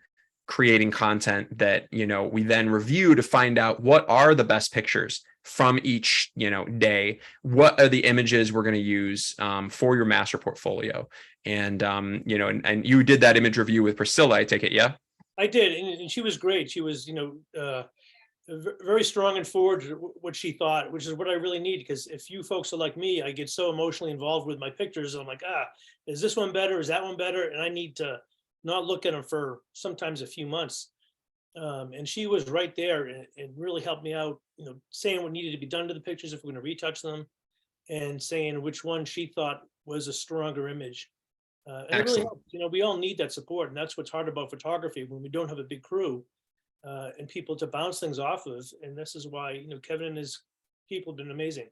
S1: creating content that we then review to find out what are the best pictures from each day. What are the images we're going to use for your master portfolio? And and you did that image review with Priscilla, I take it, yeah?
S3: I did, and she was great. She was, very strong and forward to what she thought, which is what I really need. Because if you folks are like me, I get so emotionally involved with my pictures. I'm like, is this one better? Is that one better? And I need to not look at them for sometimes a few months. And she was right there and really helped me out, saying what needed to be done to the pictures if we're going to retouch them, and saying which one she thought was a stronger image. And it really helps. We all need that support, and that's what's hard about photography when we don't have a big crew and people to bounce things off of. And this is why Kevin and his people have been amazing.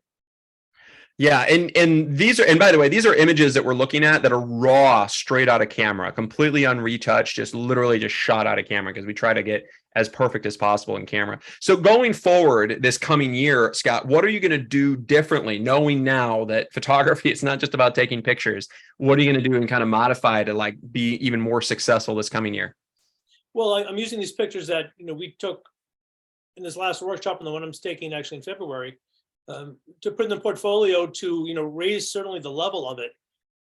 S1: Yeah, and these are, and by the way, these are images that we're looking at that are raw, straight out of camera, completely unretouched, just literally just shot out of camera, because we try to get as perfect as possible in camera. So going forward this coming year, Scott, what are you going to do differently, knowing now that photography, it's not just about taking pictures? What are you going to do and kind of modify to like be even more successful this coming year?
S3: Well, I'm using these pictures that we took in this last workshop, and the one I'm taking actually in February, to put in the portfolio to raise certainly the level of it.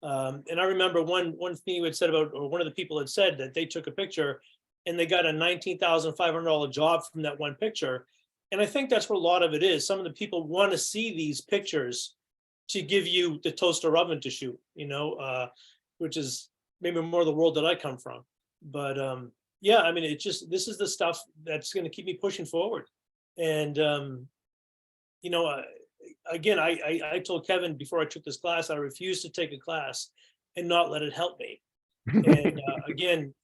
S3: And I remember one thing you had said about, or one of the people had said that they took a picture and they got a $19,500 job from that one picture. And I think that's what a lot of it is. Some of the people want to see these pictures to give you the toaster oven to shoot, which is maybe more the world that I come from. But yeah, I mean, this is the stuff that's going to keep me pushing forward. And again, I told Kevin before I took this class, I refused to take a class and not let it help me. And again,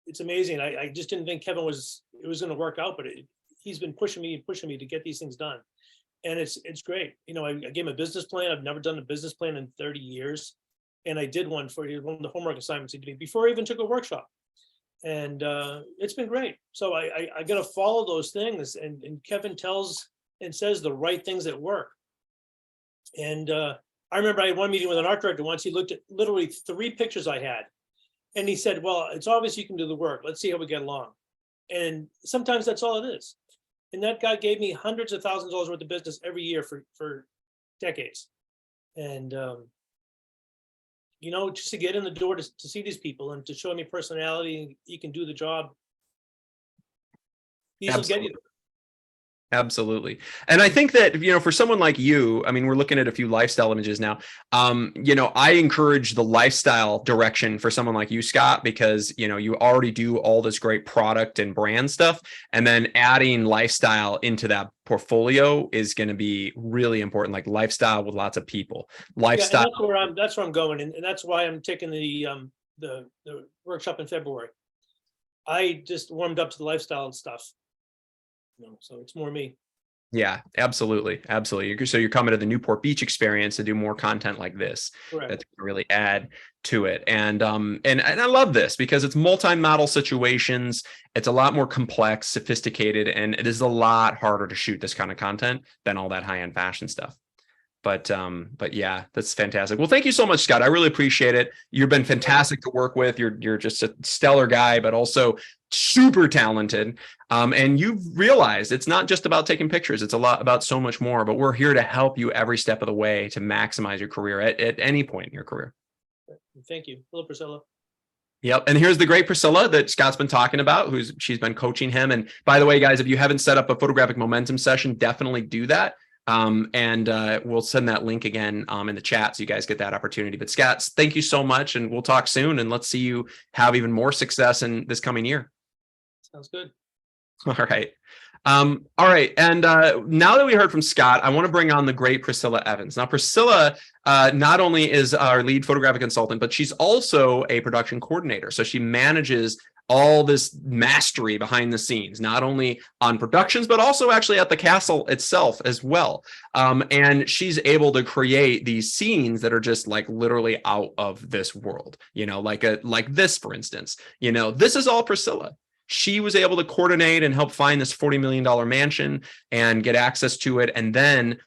S3: it's amazing. I just didn't think Kevin was it was going to work out, but he's been pushing me to get these things done. And it's great. You know, I gave him a business plan. I've never done a business plan in 30 years. And I did one for one of the homework assignments he did before I even took a workshop. And it's been great. So I got to follow those things. And Kevin tells and says the right things that work. And I remember I had one meeting with an art director once. He looked at literally 3 pictures I had. And he said, well, it's obvious you can do the work. Let's see how we get along. And sometimes that's all it is. And that guy gave me hundreds of thousands of dollars worth of business every year for decades. And, you know, just to get in the door to see these people and to show me personality, you can do the job. These will get you.
S1: Absolutely. And I think that, you know, for someone like you, I mean, we're looking at a few lifestyle images now. You know, I encourage the lifestyle direction for someone like you, Scott, because, you know, you already do all this great product and brand stuff. And then adding lifestyle into that portfolio is going to be really important, like lifestyle with lots of people. Lifestyle.
S3: Yeah, and that's where I'm going. And that's why I'm taking the workshop in February. I just warmed up to the lifestyle and stuff. So it's more me.
S1: Yeah, absolutely. Absolutely. So you're coming to the Newport Beach experience to do more content like this.
S3: Correct.
S1: That's going to really add to it. And I love this because it's multi-model situations. It's a lot more complex, sophisticated, and it is a lot harder to shoot this kind of content than all that high-end fashion stuff. But yeah, that's fantastic. Well, thank you so much, Scott. I really appreciate it. You've been fantastic to work with. You're just a stellar guy, but also super talented. And you've realized it's not just about taking pictures. It's a lot about so much more, but we're here to help you every step of the way to maximize your career at any point in your career.
S3: Thank you. Hello, Priscilla.
S1: Yep. And here's the great Priscilla that Scott's been talking about, she's been coaching him. And by the way, guys, if you haven't set up a photographic momentum session, definitely do that. We'll send that link again in the chat so you guys get that opportunity. But Scott, thank you so much, and we'll talk soon, and let's see you have even more success in this coming year.
S3: Sounds good.
S1: All right. All right. And now that we heard from Scott, I want to bring on the great Priscilla Evans. Now, Priscilla not only is our lead photographic consultant, but she's also a production coordinator. So she manages all this mastery behind the scenes, not only on productions, but also actually at the castle itself as well. And she's able to create these scenes that are just like literally out of this world, you know, like this, for instance. You know, this is all Priscilla. She was able to coordinate and help find this $40 million mansion and get access to it. And then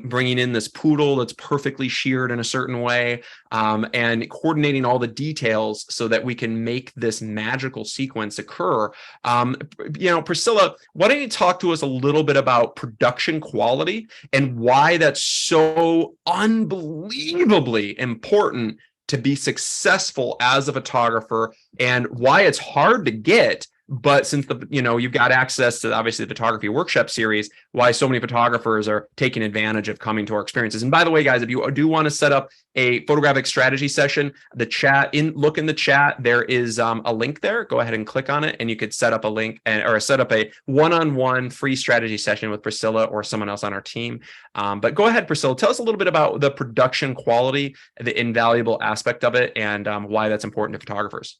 S1: bringing in this poodle that's perfectly sheared in a certain way, and coordinating all the details so that we can make this magical sequence occur. You know, Priscilla, why don't you talk to us a little bit about production quality and why that's so unbelievably important to be successful as a photographer, and why it's hard to get. But since you've got access to obviously the photography workshop series, why so many photographers are taking advantage of coming to our experiences. And by the way, guys, if you do want to set up a photographic strategy session, look in the chat, there is a link there. Go ahead and click on it, and you could set up a link or set up a one-on-one free strategy session with Priscilla or someone else on our team. But go ahead, Priscilla, tell us a little bit about the production quality, the invaluable aspect of it, and why that's important to photographers.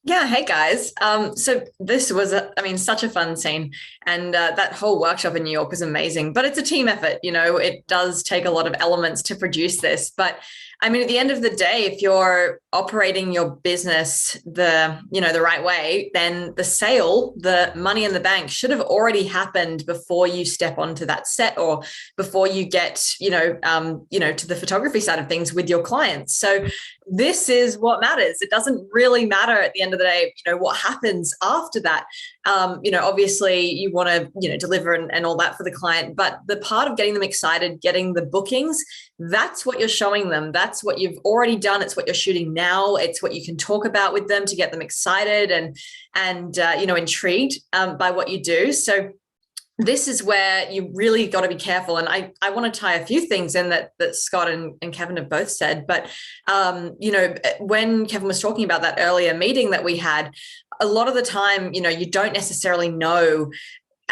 S4: Yeah, hey guys. So this was, such a fun scene, and that whole workshop in New York was amazing. But it's a team effort, you know. It does take a lot of elements to produce this. But I mean, at the end of the day, if you're operating your business the right way, then the sale, the money in the bank, should have already happened before you step onto that set or before you get, to the photography side of things with your clients. So this is what matters. It doesn't really matter at the end of the day, what happens after that. Obviously you want to, deliver and all that for the client, but the part of getting them excited, getting the bookings, that's what you're showing them. That's what you've already done. It's what you're shooting now. It's what you can talk about with them to get them excited and intrigued by what you do. So this is where you really got to be careful. And I want to tie a few things in that Scott and Kevin have both said. But, when Kevin was talking about that earlier meeting that we had, a lot of the time, you don't necessarily know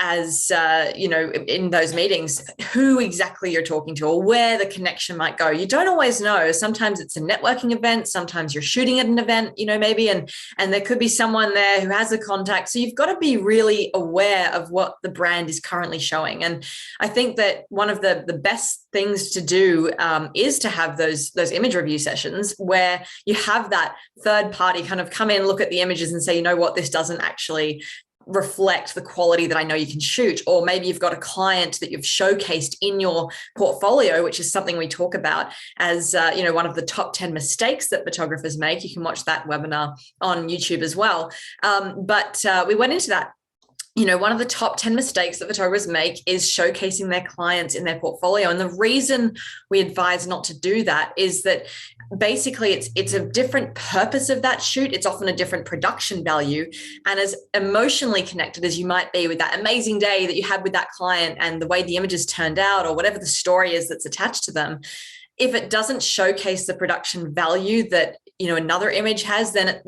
S4: as in those meetings, who exactly you're talking to or where the connection might go. You don't always know. Sometimes it's a networking event, sometimes you're shooting at an event, maybe, and there could be someone there who has a contact. So you've got to be really aware of what the brand is currently showing. And I think that one of the best things to do is to have those image review sessions where you have that third party kind of come in, look at the images and say, you know what, this doesn't actually reflect the quality that I know you can shoot. Or maybe you've got a client that you've showcased in your portfolio, which is something we talk about as one of the top 10 mistakes that photographers make. You can watch that webinar on YouTube as well. But we went into that. One of the top 10 mistakes that photographers make is showcasing their clients in their portfolio. And the reason we advise not to do that is that basically it's a different purpose of that shoot. It's often a different production value. And as emotionally connected as you might be with that amazing day that you had with that client and the way the images turned out or whatever the story is that's attached to them, if it doesn't showcase the production value that another image has, then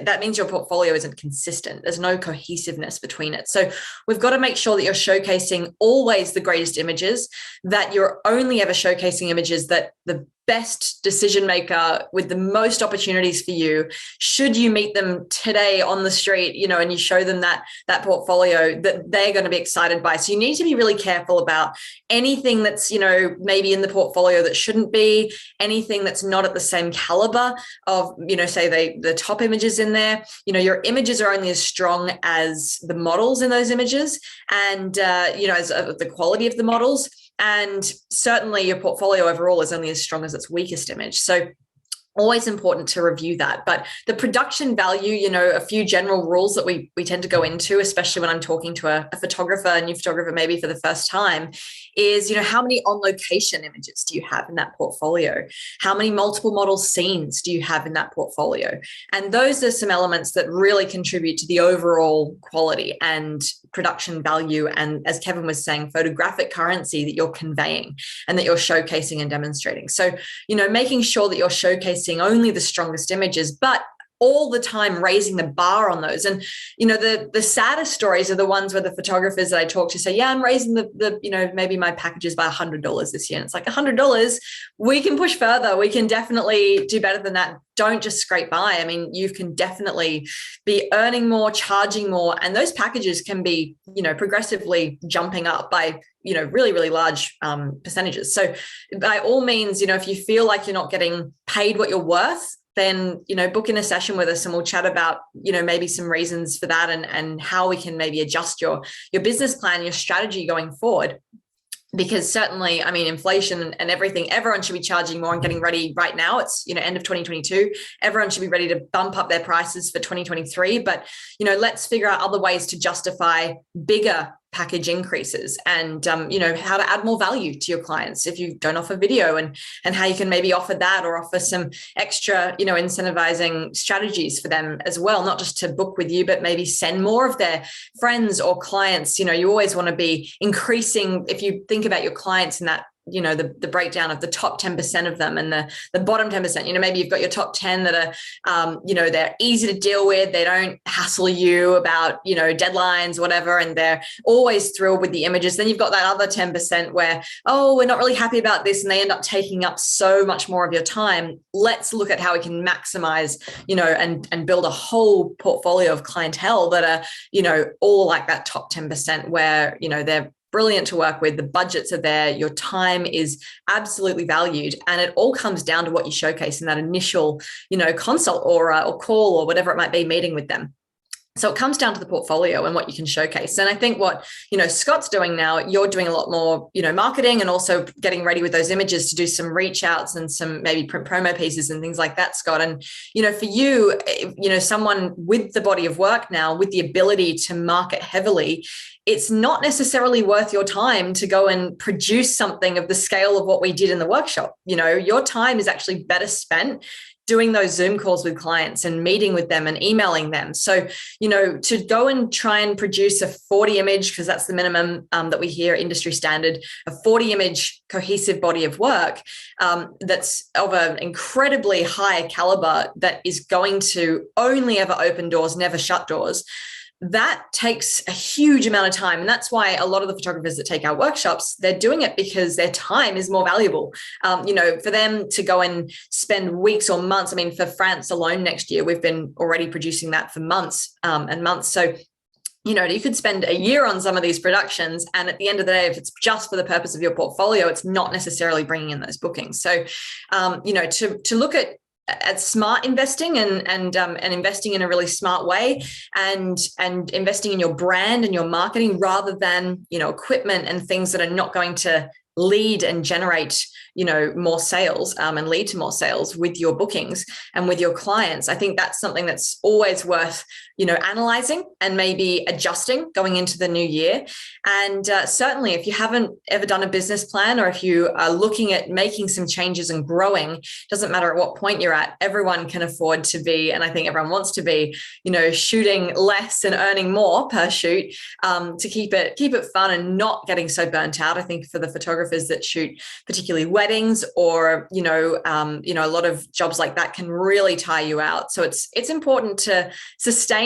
S4: that means your portfolio isn't consistent. There's no cohesiveness between it. So we've got to make sure that you're showcasing always the greatest images, that you're only ever showcasing images that the best decision maker with the most opportunities for you, should you meet them today on the street, and you show them that portfolio, that they're going to be excited by. So you need to be really careful about anything that's, maybe in the portfolio that shouldn't be, anything that's not at the same caliber of, say the top images in there. Your images are only as strong as the models in those images and, as the quality of the models. And certainly your portfolio overall is only as strong as its weakest image. So always important to review that. But the production value, a few general rules that we tend to go into, especially when I'm talking to a photographer, a new photographer, maybe for the first time, is, how many on location images do you have in that portfolio? How many multiple model scenes do you have in that portfolio? And those are some elements that really contribute to the overall quality and production value. And as Kevin was saying, photographic currency that you're conveying and that you're showcasing and demonstrating. So, making sure that you're showcasing only the strongest images, but all the time raising the bar on those. And, the saddest stories are the ones where the photographers that I talk to say, yeah, I'm raising the maybe my packages by $100 this year. And it's like $100, we can push further. We can definitely do better than that. Don't just scrape by. I mean, you can definitely be earning more, charging more, and those packages can be, progressively jumping up by, really, really large percentages. So by all means, if you feel like you're not getting paid what you're worth, then, book in a session with us and we'll chat about, maybe some reasons for that and how we can maybe adjust your business plan, your strategy going forward. Because certainly, I mean, inflation and everything, everyone should be charging more and getting ready right now. It's, end of 2022. Everyone should be ready to bump up their prices for 2023. But, let's figure out other ways to justify bigger package increases and, how to add more value to your clients if you don't offer video and how you can maybe offer that or offer some extra, incentivizing strategies for them as well, not just to book with you, but maybe send more of their friends or clients. You always want to be increasing, if you think about your clients in that, the breakdown of the top 10% of them and the bottom 10%, maybe you've got your top 10 that are, they're easy to deal with. They don't hassle you about, deadlines, whatever. And they're always thrilled with the images. Then you've got that other 10% where, oh, we're not really happy about this. And they end up taking up so much more of your time. Let's look at how we can maximize, and build a whole portfolio of clientele that are, all like that top 10% where, they're brilliant to work with. The budgets are there. Your time is absolutely valued. And it all comes down to what you showcase in that initial, consult or call or whatever it might be, meeting with them. So it comes down to the portfolio and what you can showcase. And I think what, Scott's doing now, you're doing a lot more, marketing and also getting ready with those images to do some reach outs and some maybe print promo pieces and things like that, Scott. And, for you, someone with the body of work now, with the ability to market heavily, it's not necessarily worth your time to go and produce something of the scale of what we did in the workshop. Your time is actually better spent doing those Zoom calls with clients and meeting with them and emailing them. So, to go and try and produce a 40 image, because that's the minimum that we hear industry standard, a 40 image cohesive body of work that's of an incredibly high caliber that is going to only ever open doors, never shut doors. that takes a huge amount of time. And that's why a lot of the photographers that take our workshops, they're doing it because their time is more valuable. For them to go and spend weeks or months, I mean, for France alone next year, we've been already producing that for months and months. So you could spend a year on some of these productions, and at the end of the day, if it's just for the purpose of your portfolio, it's not necessarily bringing in those bookings. So, to look at smart investing and investing in a really smart way, and investing in your brand and your marketing rather than equipment and things that are not going to lead and generate more sales and lead to more sales with your bookings and with your clients. I think that's something that's always worth analyzing and maybe adjusting going into the new year. And certainly if you haven't ever done a business plan, or if you are looking at making some changes and growing, doesn't matter at what point you're at, everyone can afford to be, and I think everyone wants to be, shooting less and earning more per shoot, to keep it fun and not getting so burnt out. I think for the photographers that shoot particularly weddings or a lot of jobs like that can really tire you out. So it's important to sustain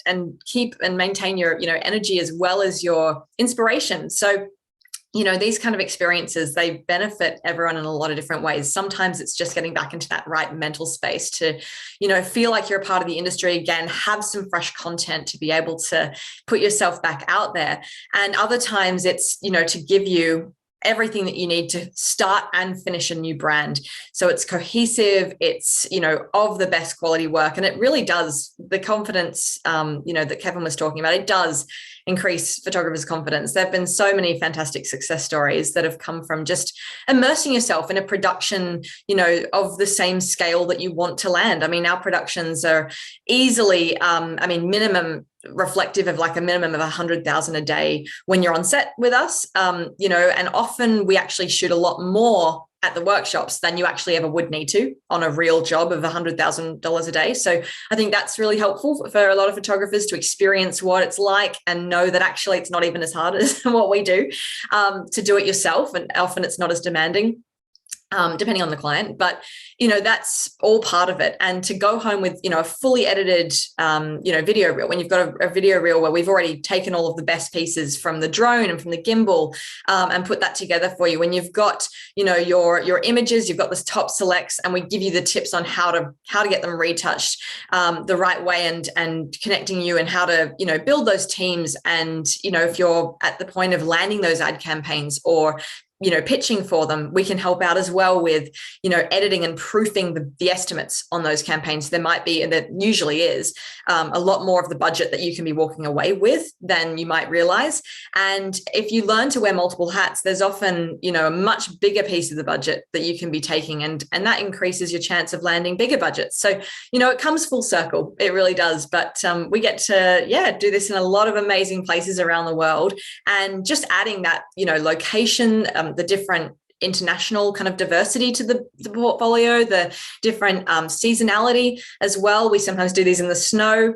S4: and keep and maintain your energy as well as your inspiration. So these kind of experiences, they benefit everyone in a lot of different ways. Sometimes it's just getting back into that right mental space to, feel like you're a part of the industry again, have some fresh content to be able to put yourself back out there. And other times it's, to give you everything that you need to start and finish a new brand. So it's cohesive, it's, of the best quality work. And it really does, the confidence, that Kevin was talking about, it does increase photographers' confidence. There've been so many fantastic success stories that have come from just immersing yourself in a production, of the same scale that you want to land. I mean, our productions are easily, minimum reflective of like a minimum of 100,000 a day when you're on set with us, and often we actually shoot a lot more at the workshops than you actually ever would need to on a real job of $100,000 a day. So I think that's really helpful for a lot of photographers to experience what it's like and know that actually it's not even as hard as what we do, to do it yourself. And often it's not as demanding, depending on the client, but that's all part of it. And to go home with a fully edited video reel, when you've got a video reel where we've already taken all of the best pieces from the drone and from the gimbal, and put that together for you, when you've got your images, you've got the top selects, and we give you the tips on how to get them retouched the right way, and connecting you and how to build those teams. And if you're at the point of landing those ad campaigns or pitching for them, we can help out as well with, editing and proofing the estimates on those campaigns. There might be, and there usually is, a lot more of the budget that you can be walking away with than you might realize. And if you learn to wear multiple hats, there's often, a much bigger piece of the budget that you can be taking. And that increases your chance of landing bigger budgets. So, it comes full circle. It really does. But we get to, do this in a lot of amazing places around the world. And just adding that, location, the different international kind of diversity to the portfolio, the different seasonality as well. We sometimes do these in the snow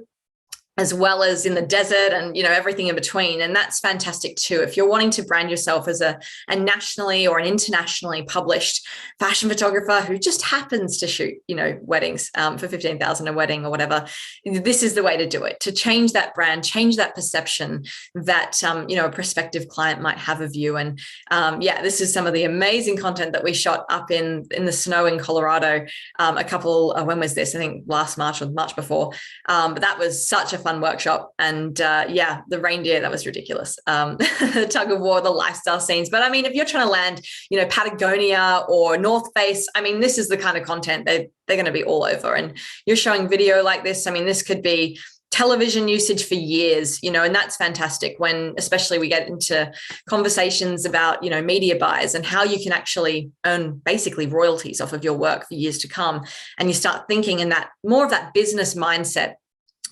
S4: as well as in the desert, and everything in between. And that's fantastic too. If you're wanting to brand yourself as a nationally or an internationally published fashion photographer who just happens to shoot, weddings for 15,000 a wedding or whatever, this is the way to do it, to change that brand, change that perception that, a prospective client might have of you. And this is some of the amazing content that we shot up in the snow in Colorado a couple, when was this? I think last March or March before. But that was such a fun workshop. And the reindeer, that was ridiculous. The tug of war, the lifestyle scenes. But I mean, if you're trying to land, Patagonia or North Face, I mean, this is the kind of content they're going to be all over. And you're showing video like this. I mean, this could be television usage for years, and that's fantastic when especially we get into conversations about, media buys and how you can actually earn basically royalties off of your work for years to come. And you start thinking in that more of that business mindset.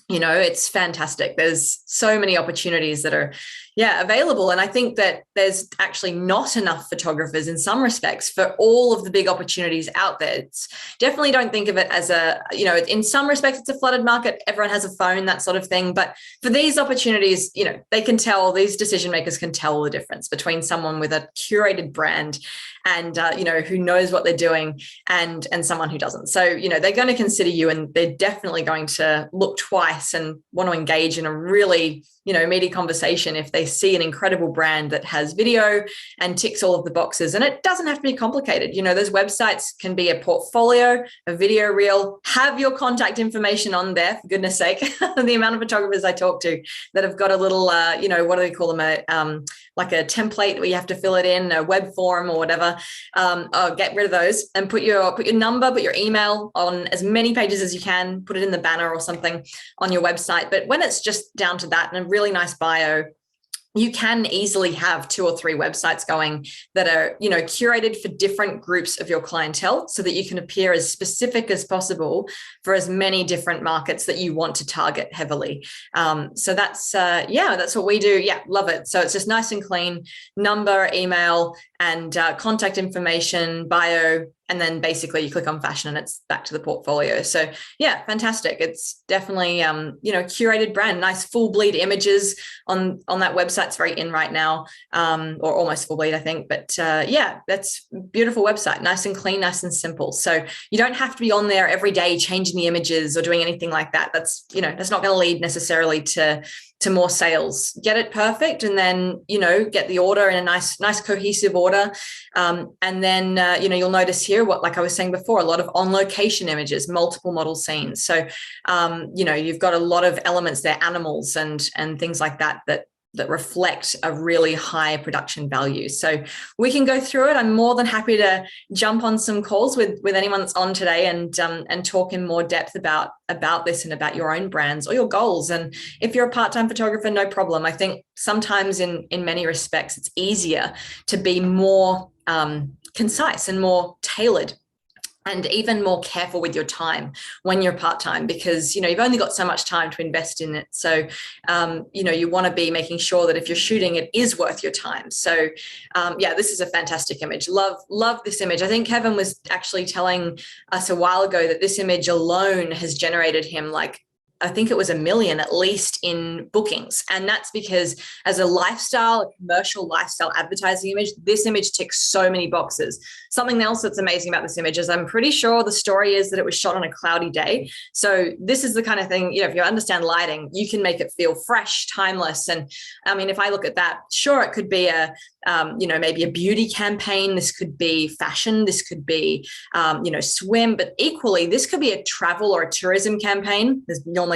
S4: It's fantastic. There's so many opportunities that are, available. And I think that there's actually not enough photographers in some respects for all of the big opportunities out there. It's definitely don't think of it as in some respects, it's a flooded market. Everyone has a phone, that sort of thing. But for these opportunities, these decision makers can tell the difference between someone with a curated brand and who knows what they're doing, and someone who doesn't. So they're going to consider you, and they're definitely going to look twice and want to engage in a really meaty conversation if they see an incredible brand that has video and ticks all of the boxes. And it doesn't have to be complicated. Those websites can be a portfolio, a video reel, have your contact information on there, for goodness sake. The amount of photographers I talk to that have got a little, what do they call them? Like a template where you have to fill it in, a web form or whatever. Get rid of those and put your number, put your email on as many pages as you can, put it in the banner or something on your website. But when it's just down to that and a really nice bio, you can easily have 2 or 3 websites going that are, curated for different groups of your clientele, so that you can appear as specific as possible for as many different markets that you want to target heavily. So that's what we do. Yeah, love it. So it's just nice and clean: number, email, and contact information, bio, and then basically you click on fashion and it's back to the portfolio. So yeah, fantastic. It's definitely, curated brand, nice full bleed images on that website. It's very in right now, or almost full bleed, I think. But that's beautiful website, nice and clean, nice and simple. So you don't have to be on there every day changing the images or doing anything like that. That's, that's not going to lead necessarily to more sales. Get it perfect, and then get the order in a nice cohesive order, and then you'll notice here, like I was saying before, a lot of on location images, multiple model scenes. So you've got a lot of elements there, animals and things like that reflect a really high production value. So we can go through it. I'm more than happy to jump on some calls with anyone that's on today and talk in more depth about this and about your own brands or your goals. And if you're a part-time photographer, no problem. I think sometimes in many respects, it's easier to be more concise and more tailored, and even more careful with your time when you're part-time, because you've only got so much time to invest in it. So you want to be making sure that if you're shooting, it is worth your time. So this is a fantastic image. Love this image. I think Kevin was actually telling us a while ago that this image alone has generated him, like, I think it was 1 million at least in bookings. And that's because as a commercial lifestyle advertising image, this image ticks so many boxes. Something else that's amazing about this image is I'm pretty sure the story is that it was shot on a cloudy day. So this is the kind of thing, if you understand lighting, you can make it feel fresh, timeless. And I mean, if I look at that, sure, it could be maybe a beauty campaign. This could be fashion. This could be, swim, but equally, this could be a travel or a tourism campaign. There's normally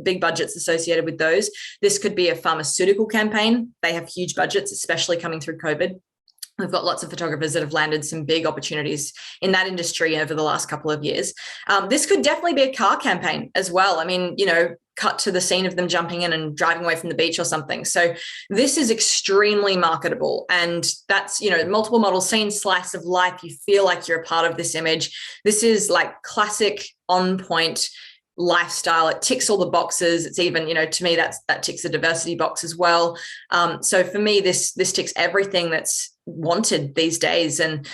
S4: big budgets associated with those. This could be a pharmaceutical campaign. They have huge budgets, especially coming through COVID. We've got lots of photographers that have landed some big opportunities in that industry over the last couple of years. This could definitely be a car campaign as well. I mean, cut to the scene of them jumping in and driving away from the beach or something. So this is extremely marketable. And that's, multiple model scene, slice of life. You feel like you're a part of this image. This is like classic on point lifestyle. It ticks all the boxes. It's even, to me, that ticks the diversity box as well. So for me, this ticks everything that's wanted these days. And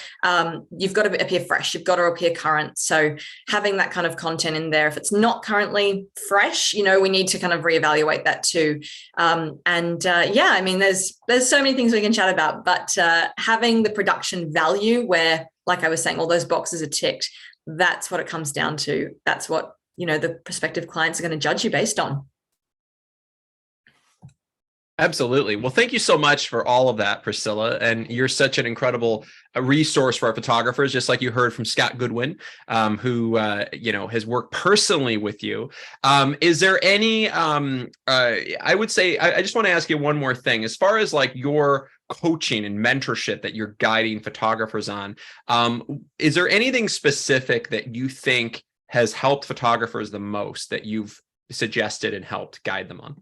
S4: you've got to appear fresh. You've got to appear current. So having that kind of content in there, if it's not currently fresh, we need to kind of reevaluate that too. I mean, there's so many things we can chat about, but having the production value where, like I was saying, all those boxes are ticked, that's what it comes down to. That's what the prospective clients are going to judge you based on.
S1: Absolutely. Well, thank you so much for all of that, Priscilla. And you're such an incredible resource for our photographers, just like you heard from Scott Goodwin, who, has worked personally with you. Is there any, I would say, I just want to ask you one more thing. As far as like your coaching and mentorship that you're guiding photographers on, is there anything specific that you think has helped photographers the most that you've suggested and helped guide them on?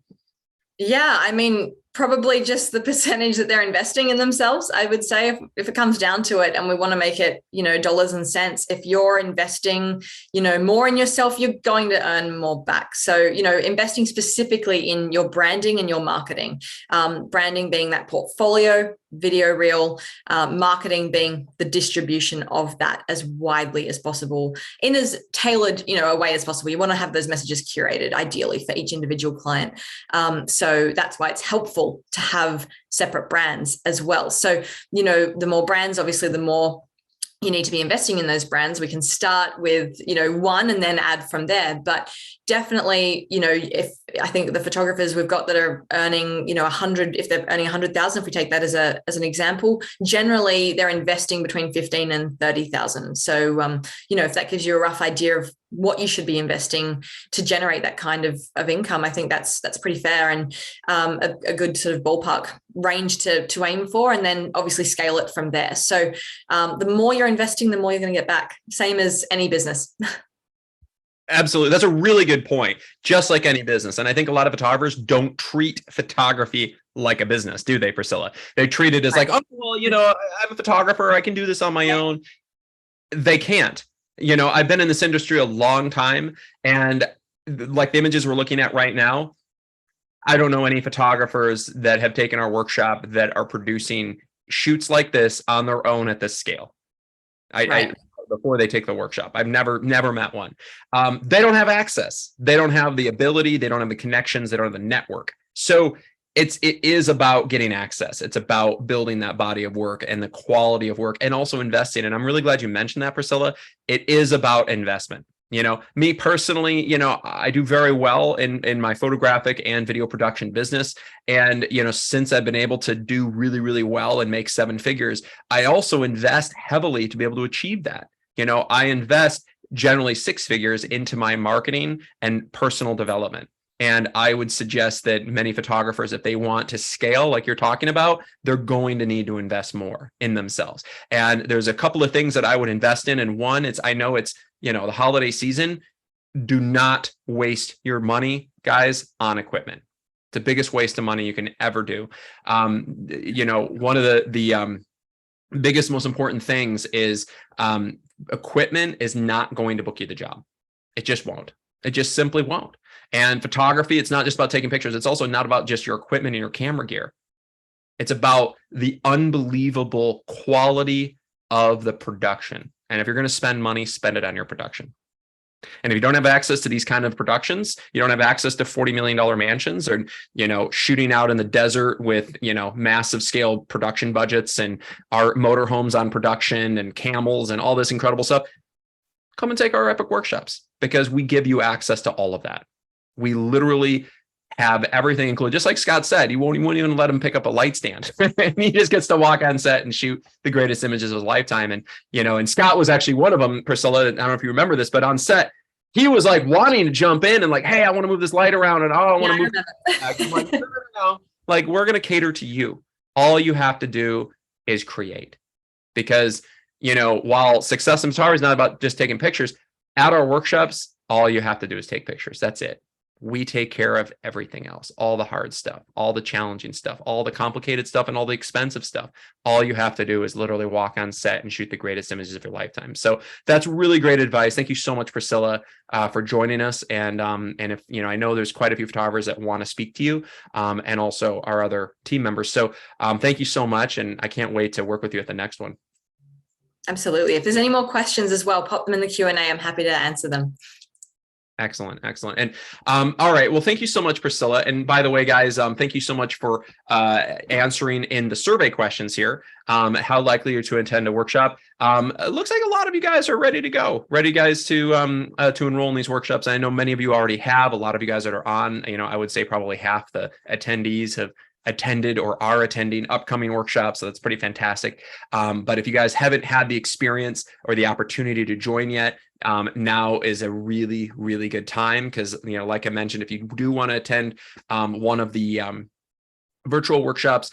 S4: Yeah, I mean, probably just the percentage that they're investing in themselves. I would say if it comes down to it and we want to make it, dollars and cents, if you're investing, more in yourself, you're going to earn more back. So, investing specifically in your branding and your marketing, branding being that portfolio, video reel, marketing being the distribution of that as widely as possible in as tailored, a way as possible. You want to have those messages curated ideally for each individual client. So that's why it's helpful helpful to have separate brands as well. So, you know, the more brands, obviously, the more you need to be investing in those brands. We can start with, you know, one and then add from there. But definitely, you know, if I think the photographers we've got that are earning, you know, 100, if they're earning 100,000, if we take that as an example, generally they're investing between 15 and 30,000. So, you know, if that gives you a rough idea of what you should be investing to generate that kind of income, I think that's pretty fair, and a good sort of ballpark range to aim for, and then obviously scale it from there. So the more you're investing, the more you're going to get back. Same as any business.
S1: Absolutely. That's a really good point. Just like any business. And I think a lot of photographers don't treat photography like a business, do they, Priscilla? They treat it as like, oh, well, you know, I'm a photographer, I can do this on my own. They can't. You know, I've been in this industry a long time, and like the images we're looking at right now, I don't know any photographers that have taken our workshop that are producing shoots like this on their own at this scale. Before they take the workshop, I've never met one. They don't have access. They don't have the ability. They don't have the connections. They don't have the network. So it is about getting access. It's about building that body of work and the quality of work, and also investing. And I'm really glad you mentioned that, Priscilla. It is about investment. You know, me personally, you know, I do very well in my photographic and video production business. And, you know, since I've been able to do really, really well and make 7 figures, I also invest heavily to be able to achieve that. You know, I invest generally 6 figures into my marketing and personal development. And I would suggest that many photographers, if they want to scale like you're talking about, they're going to need to invest more in themselves. And there's a couple of things that I would invest in. And one, I know it's, you know, the holiday season. Do not waste your money, guys, on equipment. The biggest waste of money you can ever do. You know, one of the biggest, most important things is equipment is not going to book you the job. It just won't. It just simply won't. And photography, it's not just about taking pictures. It's also not about just your equipment and your camera gear. It's about the unbelievable quality of the production. And if you're going to spend money, spend it on your production. And if you don't have access to these kind of productions, you don't have access to $40 million mansions, or, you know, shooting out in the desert with, you know, massive scale production budgets and our motorhomes on production and camels and all this incredible stuff, come and take our epic workshops, because we give you access to all of that. We literally have everything included. Just like Scott said, you won't even let him pick up a light stand. He just gets to walk on set and shoot the greatest images of his lifetime. And, you know, and Scott was actually one of them, Priscilla. I don't know if you remember this, but on set, he was like wanting to jump in and like, hey, I want to move this light around, and I want to move. I'm like, no. Like, we're going to cater to you. All you have to do is create. Because, you know, while success in photography is not about just taking pictures, at our workshops, all you have to do is take pictures. That's it. We take care of everything else, all the hard stuff, all the challenging stuff, all the complicated stuff, and all the expensive stuff. All you have to do is literally walk on set and shoot the greatest images of your lifetime. So that's really great advice. Thank you so much, Priscilla, for joining us. And if, you know, I know there's quite a few photographers that want to speak to you, and also our other team members. So thank you so much. And I can't wait to work with you at the next one.
S4: Absolutely. If there's any more questions as well, pop them in the Q&A. I'm happy to answer them.
S1: Excellent. And all right. Well, thank you so much, Priscilla. And by the way, guys, thank you so much for answering in the survey questions here. How likely you're to attend a workshop? It looks like a lot of you guys are ready to go, guys to enroll in these workshops. I know many of you already have. A lot of you guys that are on, you know, I would say probably half the attendees have attended or are attending upcoming workshops. So that's pretty fantastic. But if you guys haven't had the experience or the opportunity to join yet, now is a really, really good time, because, you know, like I mentioned, if you do want to attend one of the virtual workshops,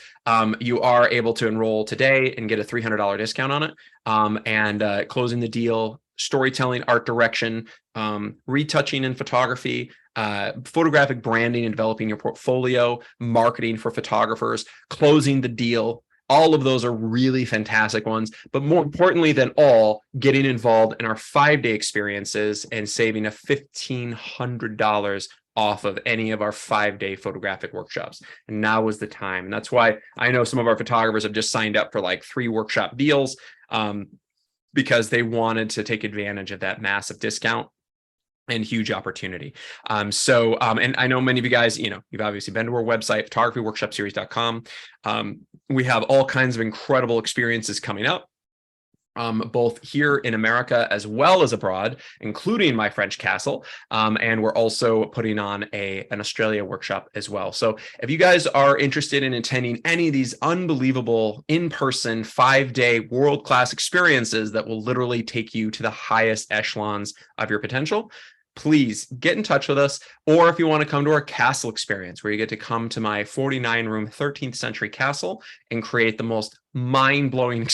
S1: you are able to enroll today and get a $300 discount on it. And closing the deal, storytelling, art direction, retouching in photography, photographic branding and developing your portfolio, marketing for photographers, closing the deal. All of those are really fantastic ones. But more importantly than all, getting involved in our 5-day experiences and saving a $1,500 off of any of our 5-day photographic workshops. And now is the time. And that's why I know some of our photographers have just signed up for like 3 workshop deals, because they wanted to take advantage of that massive discount. and huge opportunity. And I know many of you guys, you've obviously been to our website, photographyworkshopseries.com. We have all kinds of incredible experiences coming up, both here in America as well as abroad, including my French castle. And we're also putting on an Australia workshop as well. So if you guys are interested in attending any of these unbelievable in-person 5-day world-class experiences that will literally take you to the highest echelons of your potential, please get in touch with us. Or if you want to come to our castle experience, where you get to come to my 49-room 13th century castle and create the most mind-blowing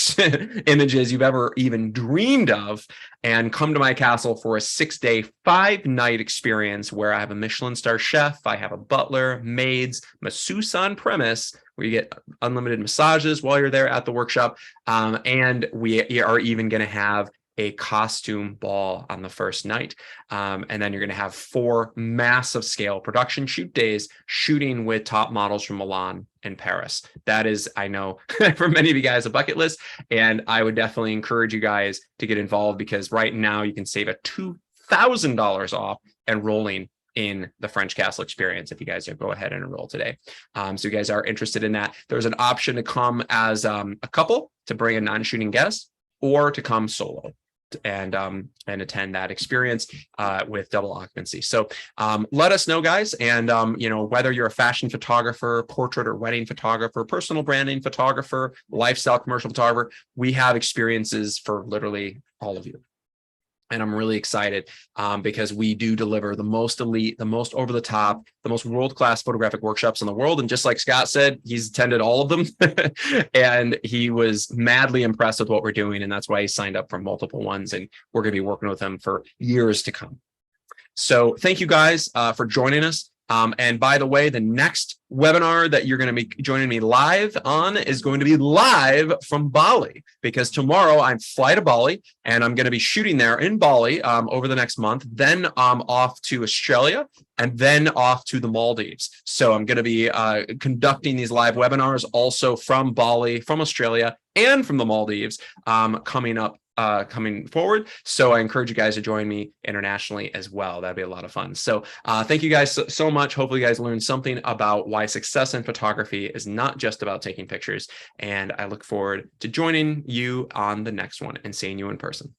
S1: images you've ever even dreamed of, and come to my castle for a 6-day, 5-night experience where I have a Michelin star chef, I have a butler, maids, masseuse on premise, where you get unlimited massages while you're there at the workshop. And we are even going to have a costume ball on the first night. And then you're going to have 4 massive scale production shoot days shooting with top models from Milan and Paris. That is, I know, for many of you guys, a bucket list. And I would definitely encourage you guys to get involved, because right now you can save a $2,000 off enrolling in the French Castle experience if you guys go ahead and enroll today. So you guys are interested in that. There's an option to come as a couple, to bring a non-shooting guest, or to come solo and attend that experience with double occupancy. So let us know, guys. And whether you're a fashion photographer, portrait or wedding photographer, personal branding photographer, lifestyle commercial photographer, we have experiences for literally all of you. And I'm really excited because we do deliver the most elite, the most over the top, the most world-class photographic workshops in the world. And just like Scott said, he's attended all of them and he was madly impressed with what we're doing. And that's why he signed up for multiple ones. And we're going to be working with him for years to come. So thank you guys for joining us. And by the way, the next webinar that you're going to be joining me live on is going to be live from Bali, because tomorrow I fly to Bali and I'm going to be shooting there in Bali over the next month, then off to Australia, and then off to the Maldives. So I'm going to be conducting these live webinars also from Bali, from Australia, and from the Maldives coming forward. So I encourage you guys to join me internationally as well. That'd be a lot of fun. So thank you guys so much. Hopefully you guys learned something about why success in photography is not just about taking pictures. And I look forward to joining you on the next one and seeing you in person.